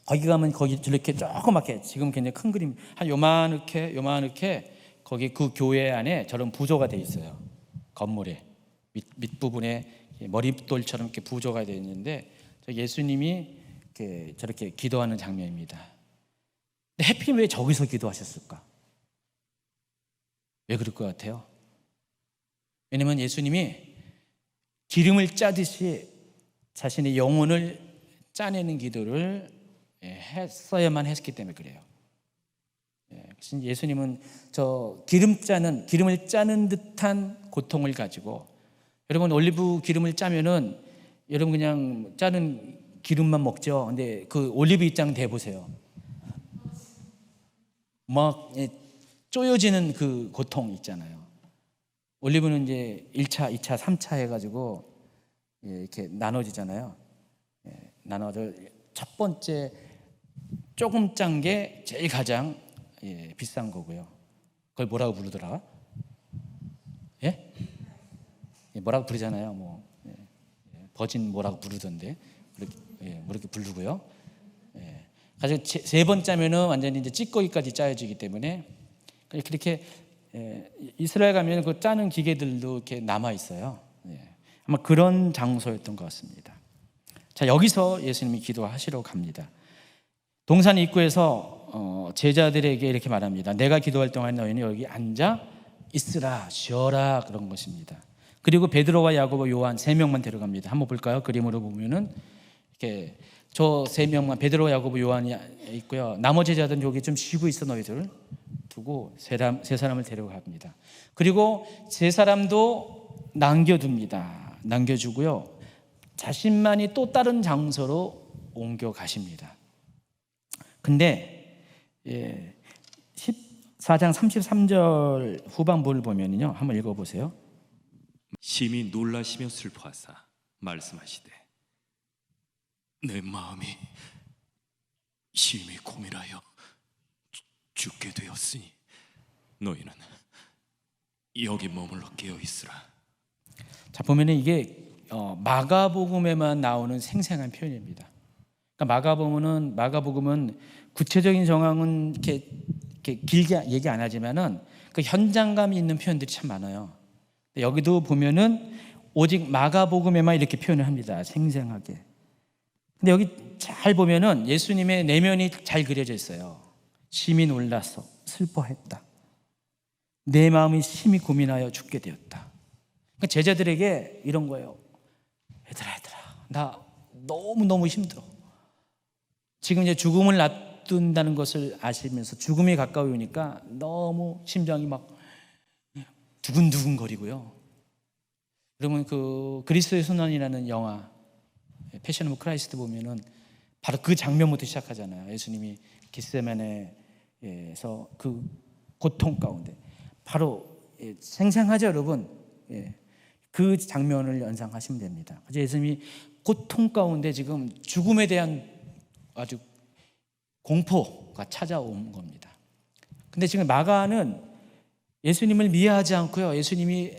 거기 가면 거기 저렇게 조그맣게, 지금 굉장히 큰 그림, 한 요만하게 거기 그 교회 안에 저런 부조가 돼 있어요. 건물에 밑부분에 머릿돌처럼 이렇게 부조가 되어 있는데, 예수님이 이렇게 저렇게 기도하는 장면입니다. 근데 하필 왜 저기서 기도하셨을까? 왜 그럴 것 같아요? 왜냐면 예수님이 기름을 짜듯이 자신의 영혼을 짜내는 기도를 했어야만 했기 때문에 그래요. 예수님은 저 기름을 짜는 듯한 고통을 가지고, 여러분 올리브 기름을 짜면은 여러분 그냥 짜는 기름만 먹죠. 근데 그 올리브 입장 대보세요. 막 쪼여지는 그 고통 있잖아요. 올리브는 이제 1차, 2차, 3차 해가지고 이렇게 나눠지잖아요. 나눠져 첫 번째 조금 짠 게 제일 가장 비싼 거고요. 그걸 뭐라고 부르더라? 뭐라고 부르잖아요. 뭐 버진 뭐라고 부르던데 그렇게 부르고요. 가지고 세 번 짜면은 완전히 이제 찌꺼기까지 짜여지기 때문에 그렇게 이스라엘 가면 그 짜는 기계들도 이렇게 남아 있어요. 아마 그런 장소였던 것 같습니다. 자, 여기서 예수님이 기도하시러 갑니다. 동산 입구에서 제자들에게 이렇게 말합니다. 내가 기도할 동안 너희는 여기 앉아 있으라, 쉬어라, 그런 것입니다. 그리고 베드로와 야고보, 요한 3명만 데려갑니다. 한번 볼까요? 그림으로 보면은 이렇게 저 3명만, 베드로, 야고보, 요한이 있고요. 나머지 제자들은 여기 좀 쉬고 있어, 너희들. 두고 세 사람을 데려갑니다. 그리고 세 사람도 남겨둡니다. 남겨주고요. 자신만이 또 다른 장소로 옮겨 가십니다. 근데 14장 33절 후반부를 보면요, 한번 읽어보세요. 심히 놀라시며 슬퍼하사 말씀하시되 내 마음이 심히 고민하여 죽게 되었으니 너희는 여기 머물러 깨어 있으라. 자, 보면은 이게 마가복음에만 나오는 생생한 표현입니다. 그러니까 마가복음은 구체적인 정황은 이렇게 길게 얘기 안 하지만은 그 현장감이 있는 표현들이 참 많아요. 여기도 보면은 오직 마가복음에만 이렇게 표현을 합니다. 생생하게. 근데 여기 잘 보면은 예수님의 내면이 잘 그려져 있어요. 심히 놀라서 슬퍼했다. 내 마음이 심히 고민하여 죽게 되었다. 그러니까 제자들에게 이런 거예요. 얘들아, 나 너무 힘들어. 지금 이제 죽음을 앞둔다는 것을 아시면서 죽음이 가까이 오니까 너무 심장이 막 두근두근거리고요. 그러면 그 그리스도의 순환이라는 영화 패션 오브 크라이스트 보면은 바로 그 장면부터 시작하잖아요. 예수님이 겟세마네에서 그 고통 가운데 바로 생생하죠, 여러분. 그 장면을 연상하시면 됩니다. 그래서 예수님이 고통 가운데 지금 죽음에 대한 아주 공포가 찾아온 겁니다. 근데 지금 마가는 예수님을 미워하지 않고요, 예수님이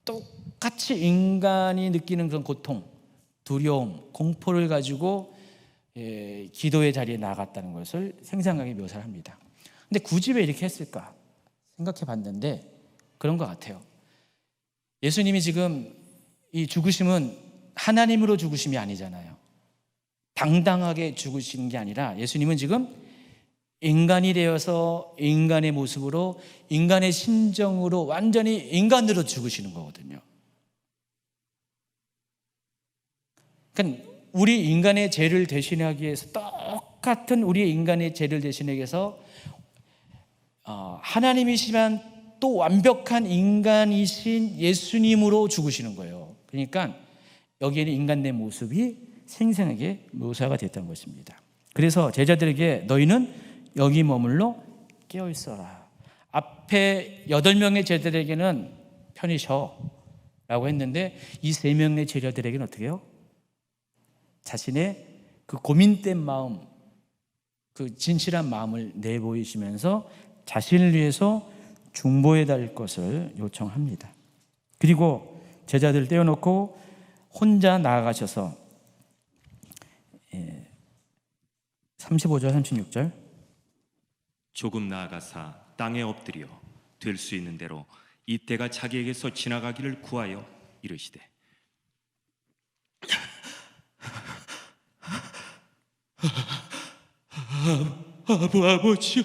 똑같이 인간이 느끼는 그런 고통, 두려움, 공포를 가지고 기도의 자리에 나갔다는 것을 생생하게 묘사를 합니다. 근데 굳이 왜 이렇게 했을까 생각해 봤는데 그런 것 같아요. 예수님이 지금 이 죽으심은 하나님으로 죽으심이 아니잖아요. 당당하게 죽으시는 게 아니라 예수님은 지금 인간이 되어서 인간의 모습으로 인간의 심정으로 완전히 인간으로 죽으시는 거거든요. 그러니까 우리 인간의 죄를 대신하기 위해서 똑같은 우리 인간의 죄를 대신하기 위해서 하나님이시지만 또 완벽한 인간이신 예수님으로 죽으시는 거예요. 그러니까 여기에는 인간의 모습이 생생하게 묘사가 됐다는 것입니다. 그래서 제자들에게 너희는 여기 머물러 깨어 있어라. 앞에 8명의 제자들에게는 편히 쉬어라고 했는데 이 3명의 제자들에게는 어떻게 해요? 자신의 그 고민된 마음, 그 진실한 마음을 내보이시면서 자신을 위해서 중보해 달 것을 요청합니다. 그리고 제자들을 떼어놓고 혼자 나아가셔서 35절 36절 조금 나아가사 땅에 엎드려 될 수 있는 대로 이때가 자기에게서 지나가기를 구하여 이르시되 아버지여,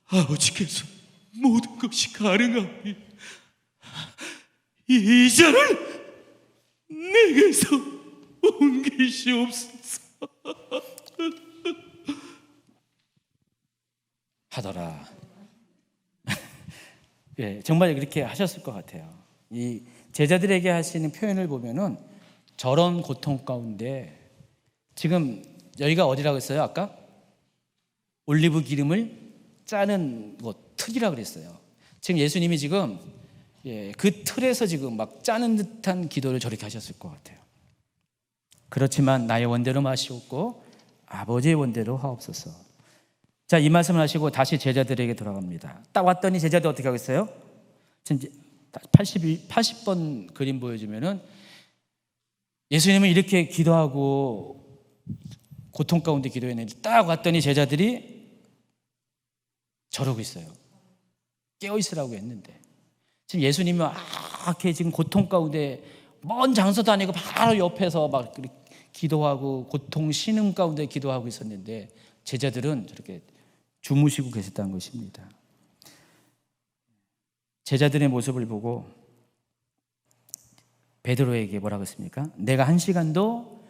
아버지께서 모든 것이 가능하니 이 잔을 내게서 옮기시옵소서 하더라. 예, 정말 그렇게 하셨을 것 같아요. 이 제자들에게 하시는 표현을 보면은 저런 고통 가운데 지금 여기가 어디라고 했어요? 아까 올리브 기름을 짜는 곳, 틀이라고 그랬어요. 지금 예수님이 지금 그 틀에서 지금 막 짜는 듯한 기도를 저렇게 하셨을 것 같아요. 그렇지만 나의 원대로 마시옵고 아버지의 원대로 하옵소서. 자, 이 말씀을 하시고 다시 제자들에게 돌아갑니다. 딱 왔더니 제자들 어떻게 하겠어요? 80번 그림 보여주면은 예수님은 이렇게 기도하고 고통 가운데 기도했는데 딱 왔더니 제자들이 저러고 있어요. 깨어 있으라고 했는데 지금 예수님이 이렇게 지금 고통 가운데 먼 장소도 아니고 바로 옆에서 막 기도하고 고통 신음 가운데 기도하고 있었는데 제자들은 저렇게 주무시고 계셨다는 것입니다. 제자들의 모습을 보고 베드로에게 뭐라고 했습니까? 내가 1시간도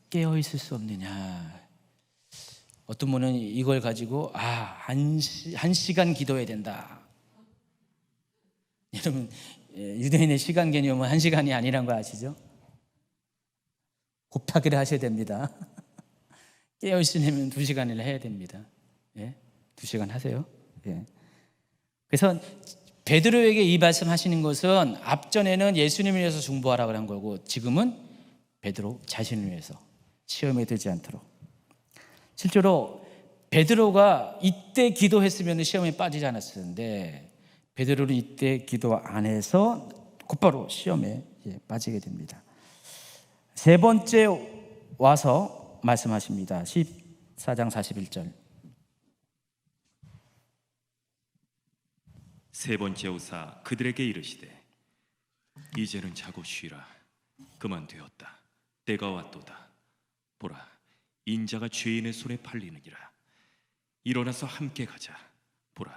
깨어 있을 수 없느냐. 어떤 분은 이걸 가지고 한 시간 기도해야 된다. 여러분, 유대인의 시간 개념은 한 시간이 아니란 거 아시죠? 곱하기를 하셔야 됩니다. 깨어있으려면 2시간을 해야 됩니다. 2시간 하세요. 그래서 베드로에게 이 말씀하시는 것은 앞전에는 예수님을 위해서 중보하라고 한 거고, 지금은 베드로 자신을 위해서 시험에 들지 않도록. 실제로 베드로가 이때 기도했으면 시험에 빠지지 않았을 텐데, 베드로는 이때 기도 안 해서 곧바로 시험에 빠지게 됩니다. 세 번째 와서 말씀하십니다. 14장 41절. 세 번째 오사 그들에게 이르시되 이제는 자고 쉬라. 그만 되었다. 때가 왔도다. 보라, 인자가 죄인의 손에 팔리느니라. 일어나서 함께 가자. 보라,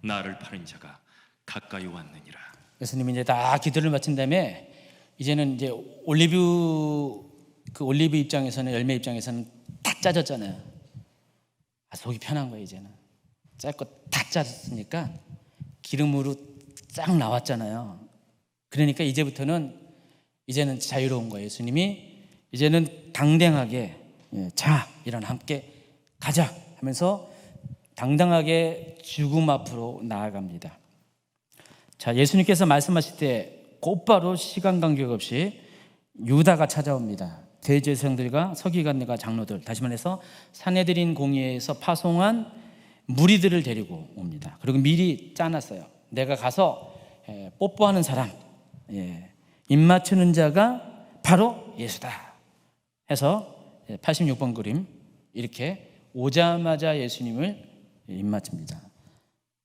나를 파는 자가 가까이 왔느니라. 예수님이 이제 다 기도를 마친 다음에 이제는 이제 올리브 입장에서는, 열매 입장에서는 다 짜졌잖아요. 속이 편한 거예요. 이제는 짧고 다 짜졌으니까 기름으로 쫙 나왔잖아요. 그러니까 이제는 자유로운 거예요. 예수님이 이제는 당당하게 자, 일어나 함께 가자 하면서 당당하게 죽음 앞으로 나아갑니다. 자, 예수님께서 말씀하실 때 곧바로 시간 간격 없이 유다가 찾아옵니다. 대제사장들과 서기관들과 장로들, 다시 말해서 산헤드린 공의회에서 파송한 무리들을 데리고 옵니다. 그리고 미리 짜놨어요. 내가 가서 뽀뽀하는 사람, 입 맞추는 자가 바로 예수다 해서 86번 그림 이렇게 오자마자 예수님을 입 맞춥니다.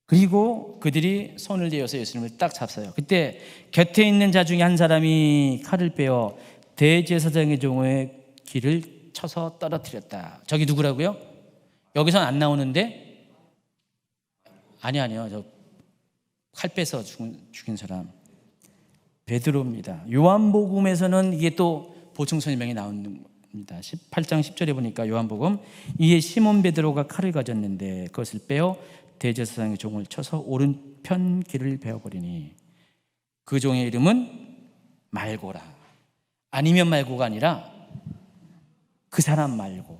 그리고 그들이 손을 대어서 예수님을 딱 잡어요. 그때 곁에 있는 자 중에 한 사람이 칼을 빼어 대제사장의 종의 귀를 쳐서 떨어뜨렸다. 저기 누구라고요? 여기서는 안 나오는데, 아니요. 저 칼 빼서 죽인 사람 베드로입니다. 요한복음에서는 이게 또 보충 설명이 나옵니다. 18장 10절에 보니까 요한복음, 이에 시몬 베드로가 칼을 가졌는데 그것을 빼어 대제사장의 종을 쳐서 오른편 귀를 베어버리니 그 종의 이름은 말고라. 아니면 말고가 아니라 그 사람 말고.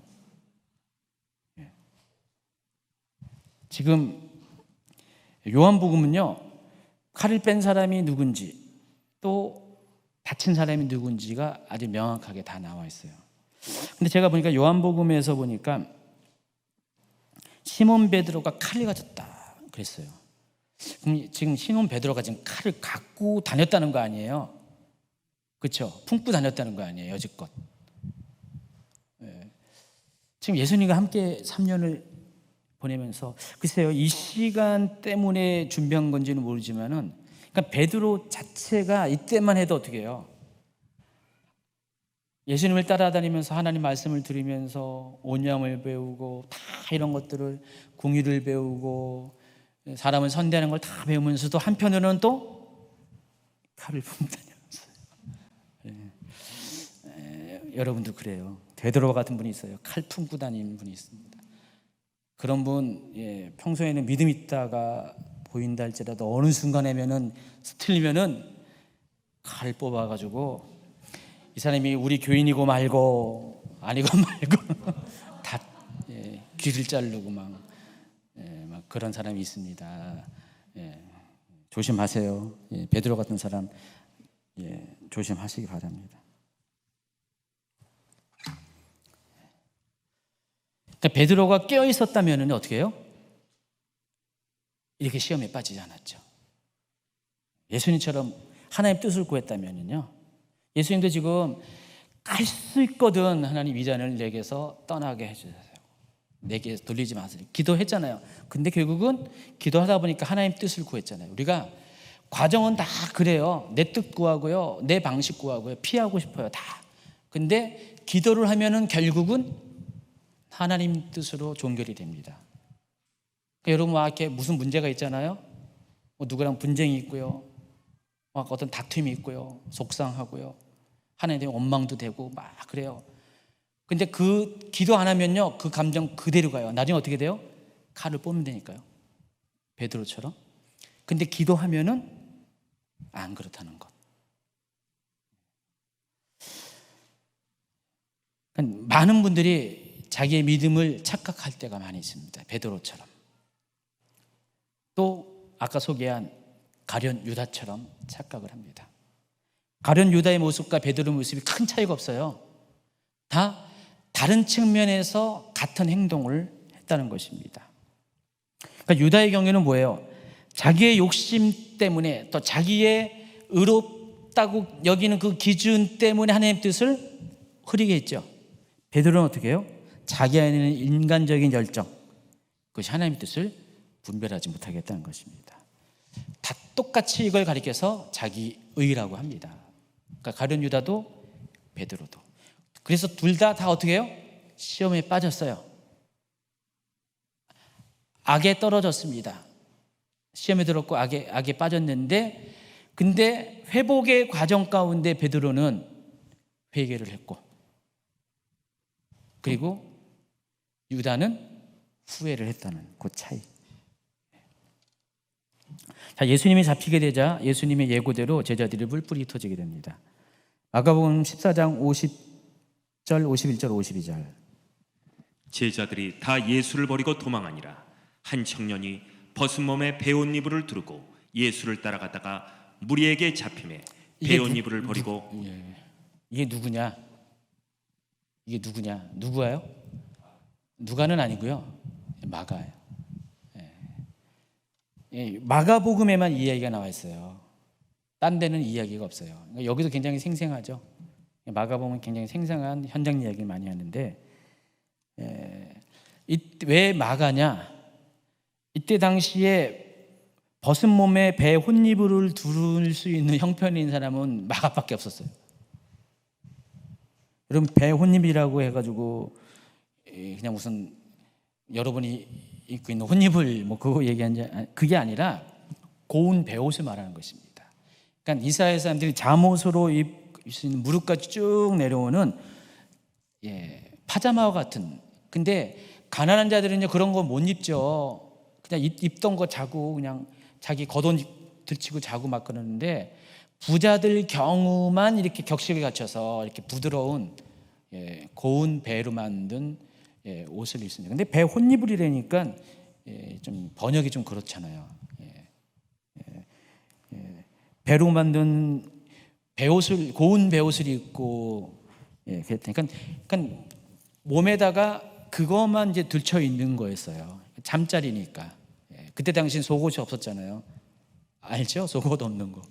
지금 요한복음은요, 칼을 뺀 사람이 누군지 또 다친 사람이 누군지가 아주 명확하게 다 나와 있어요. 근데 제가 보니까 요한복음에서 보니까 시몬 베드로가 칼을 가졌다 그랬어요. 그럼 지금 시몬 베드로가 지금 칼을 갖고 다녔다는 거 아니에요? 그렇죠? 품고 다녔다는 거 아니에요? 여지껏. 지금 예수님과 함께 3년을 보내면서, 글쎄요, 이 시간 때문에 준비한 건지는 모르지만은, 그러니까 베드로 자체가 이때만 해도 어떻게 해요? 예수님을 따라다니면서 하나님 말씀을 들으면서 온유함을 배우고 다 이런 것들을, 공의를 배우고 사람을 선대하는 걸 다 배우면서도 한편으로는 또 칼을 품고 다녔어요. 여러분도 그래요. 베드로 같은 분이 있어요. 칼 품고 다니는 분이 있습니다. 그런 분, 평소에는 믿음 있다가 보인다 할지라도 어느 순간에면은 스틀리면은 칼 뽑아가지고 이 사람이 우리 교인이고 말고 아니고 말고 다 귀를 자르고 막 그런 사람이 있습니다. 조심하세요. 베드로 같은 사람 조심하시기 바랍니다. 그러니까 베드로가 깨어 있었다면 어떻게 해요? 이렇게 시험에 빠지지 않았죠. 예수님처럼 하나님 뜻을 구했다면요, 예수님도 지금 갈 수 있거든, 하나님 이 잔을 내게서 떠나게 해주세요, 내게 돌리지 마세요, 기도했잖아요. 근데 결국은 기도하다 보니까 하나님 뜻을 구했잖아요. 우리가 과정은 다 그래요. 내 뜻 구하고요, 내 방식 구하고요, 피하고 싶어요, 다. 근데 기도를 하면은 결국은 하나님 뜻으로 종결이 됩니다. 여러분, 이렇게 무슨 문제가 있잖아요. 누구랑 분쟁이 있고요, 막 어떤 다툼이 있고요, 속상하고요, 하나님의 원망도 되고 막 그래요. 근데 그 기도 안 하면요, 그 감정 그대로 가요. 나중에 어떻게 돼요? 칼을 뽑으면 되니까요. 베드로처럼. 근데 기도하면은 안 그렇다는 것. 그러니까 많은 분들이 자기의 믿음을 착각할 때가 많이 있습니다. 베드로처럼. 또 아까 소개한 가룟 유다처럼 착각을 합니다. 가룟 유다의 모습과 베드로의 모습이 큰 차이가 없어요. 다 다른 측면에서 같은 행동을 했다는 것입니다. 그러니까 유다의 경우에는 뭐예요? 자기의 욕심 때문에, 또 자기의 의롭다고 여기는 그 기준 때문에 하나님의 뜻을 흐리게 했죠. 베드로는 어떻게 해요? 자기 안에 있는 인간적인 열정, 그것이 하나님의 뜻을 분별하지 못하게 했다는 것입니다. 다 똑같이 이걸 가리켜서 자기 의라고 합니다. 그러니까 가룟 유다도 베드로도. 그래서 둘 다 어떻게 해요? 시험에 빠졌어요. 악에 떨어졌습니다. 시험에 들었고 악에 빠졌는데, 근데 회복의 과정 가운데 베드로는 회개를 했고, 그리고 유다는 후회를 했다는 그 차이. 자, 예수님이 잡히게 되자 예수님의 예고대로 제자들이 뿔뿔이 흩어지게 됩니다. 마가복음 14장 50절, 51절, 52절. 제자들이 다 예수를 버리고 도망하니라. 한 청년이 벗은 몸에 배옷 이불을 두르고 예수를 따라가다가 무리에게 잡히매 배옷 이불을 버리고. 이게 누구냐? 누구예요? 누가는 아니고요, 마가예요. 마가복음에만 이 이야기가 나와 있어요. 딴 데는 이 이야기가 없어요. 그러니까 여기도 굉장히 생생하죠. 마가복음은 굉장히 생생한 현장 이야기를 많이 하는데, 왜 마가냐? 이때 당시에 벗은 몸에 배 혼이불을 두를 수 있는 형편인 사람은 마가밖에 없었어요. 여러분, 배 혼이불이라고 해가지고 그냥 무슨 여러분이 입고 있는 혼이불 뭐 그거 얘기하는지, 그게 아니라 고운 배옷을 말하는 것입니다. 그러니까 이스라엘 사람들이 잠옷으로 입을 수 있는 무릎까지 쭉 내려오는 파자마와 같은. 근데 가난한 자들은요 그런 거 못 입죠. 그냥 입던 거 자고 그냥 자기 겉옷 들치고 자고 막 그러는데, 부자들 경우만 이렇게 격식을 갖춰서 이렇게 부드러운 고운 배로 만든 옷을 입습니다. 근데 배 혼이불이라니까 좀 번역이 좀 그렇잖아요. 배로 만든 배옷을, 고운 배옷을 입고 그러니까 몸에다가 그것만 이제 들쳐 있는 거였어요. 잠자리니까. 그때 당시엔 속옷이 없었잖아요. 알죠? 속옷 없는 거.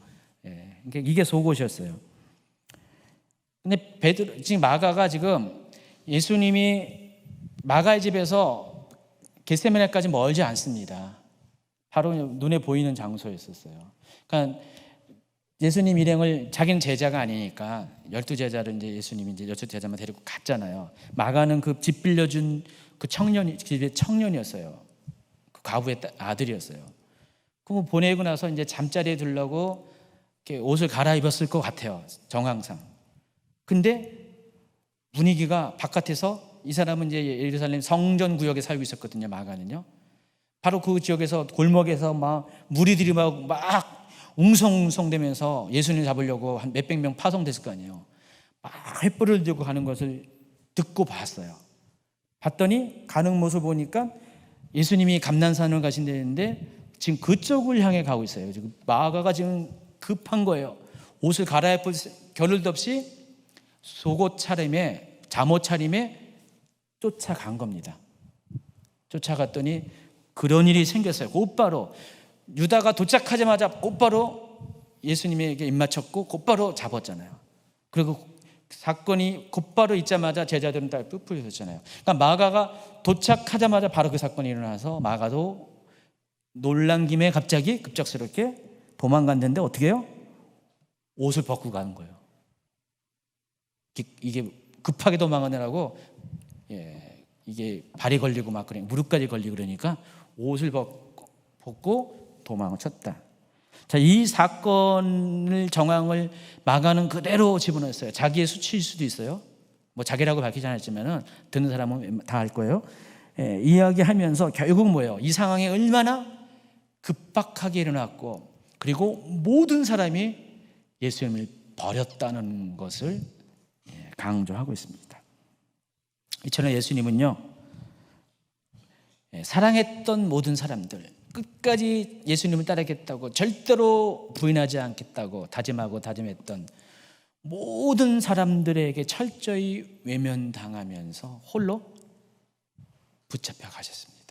그러니까 이게 속옷이었어요. 근데 지금 마가가 지금 예수님이 마가의 집에서 겟세마네까지 멀지 않습니다. 바로 눈에 보이는 장소였었어요. 그러니까 예수님 일행을, 자기는 제자가 아니니까 12제자를 이제 예수님이 이제 12제자만 데리고 갔잖아요. 마가는 그 집 빌려준 그 집의 청년이었어요. 그 과부의 아들이었어요. 그 보내고 나서 이제 잠자리에 들려고 이렇게 옷을 갈아입었을 것 같아요, 정황상. 근데 분위기가 바깥에서, 이 사람은 이제 예루살렘 성전 구역에 살고 있었거든요, 마가는요. 바로 그 지역에서 골목에서 막 무리들이 막 웅성웅성대면서 예수님 잡으려고 한 몇백 명 파송됐을 거 아니에요. 막 횃불을 들고 가는 것을 듣고 봤어요. 봤더니 가는 모습을 보니까 예수님이 감난산을 가신다는데 지금 그쪽을 향해 가고 있어요. 지금 마가가 지금 급한 거예요. 옷을 갈아입을 겨를도 없이 속옷 차림에, 잠옷 차림에 쫓아간 겁니다. 쫓아갔더니 그런 일이 생겼어요. 곧바로 유다가 도착하자마자 곧바로 예수님에게 입맞췄고 곧바로 잡았잖아요. 그리고 사건이 곧바로 있자마자 제자들은 다 뿔뿔이졌잖아요. 그러니까 마가가 도착하자마자 바로 그 사건이 일어나서 마가도 놀란 김에 갑자기 급작스럽게 도망갔는데 어떻게 해요? 옷을 벗고 가는 거예요. 이게 급하게 도망가느라고 이게 발이 걸리고 막 그래, 무릎까지 걸리고 그러니까 옷을 벗고 도망을 쳤다. 자, 이 사건을 정황을 마가는 그대로 집어넣었어요. 자기의 수치일 수도 있어요. 뭐 자기라고 밝히지 않았지만은 듣는 사람은 다 알 거예요. 이야기하면서 결국 뭐예요? 이 상황이 얼마나 급박하게 일어났고 그리고 모든 사람이 예수님을 버렸다는 것을 강조하고 있습니다. 이처럼 예수님은요, 사랑했던 모든 사람들, 끝까지 예수님을 따르겠다고 절대로 부인하지 않겠다고 다짐하고 다짐했던 모든 사람들에게 철저히 외면당하면서 홀로 붙잡혀 가셨습니다.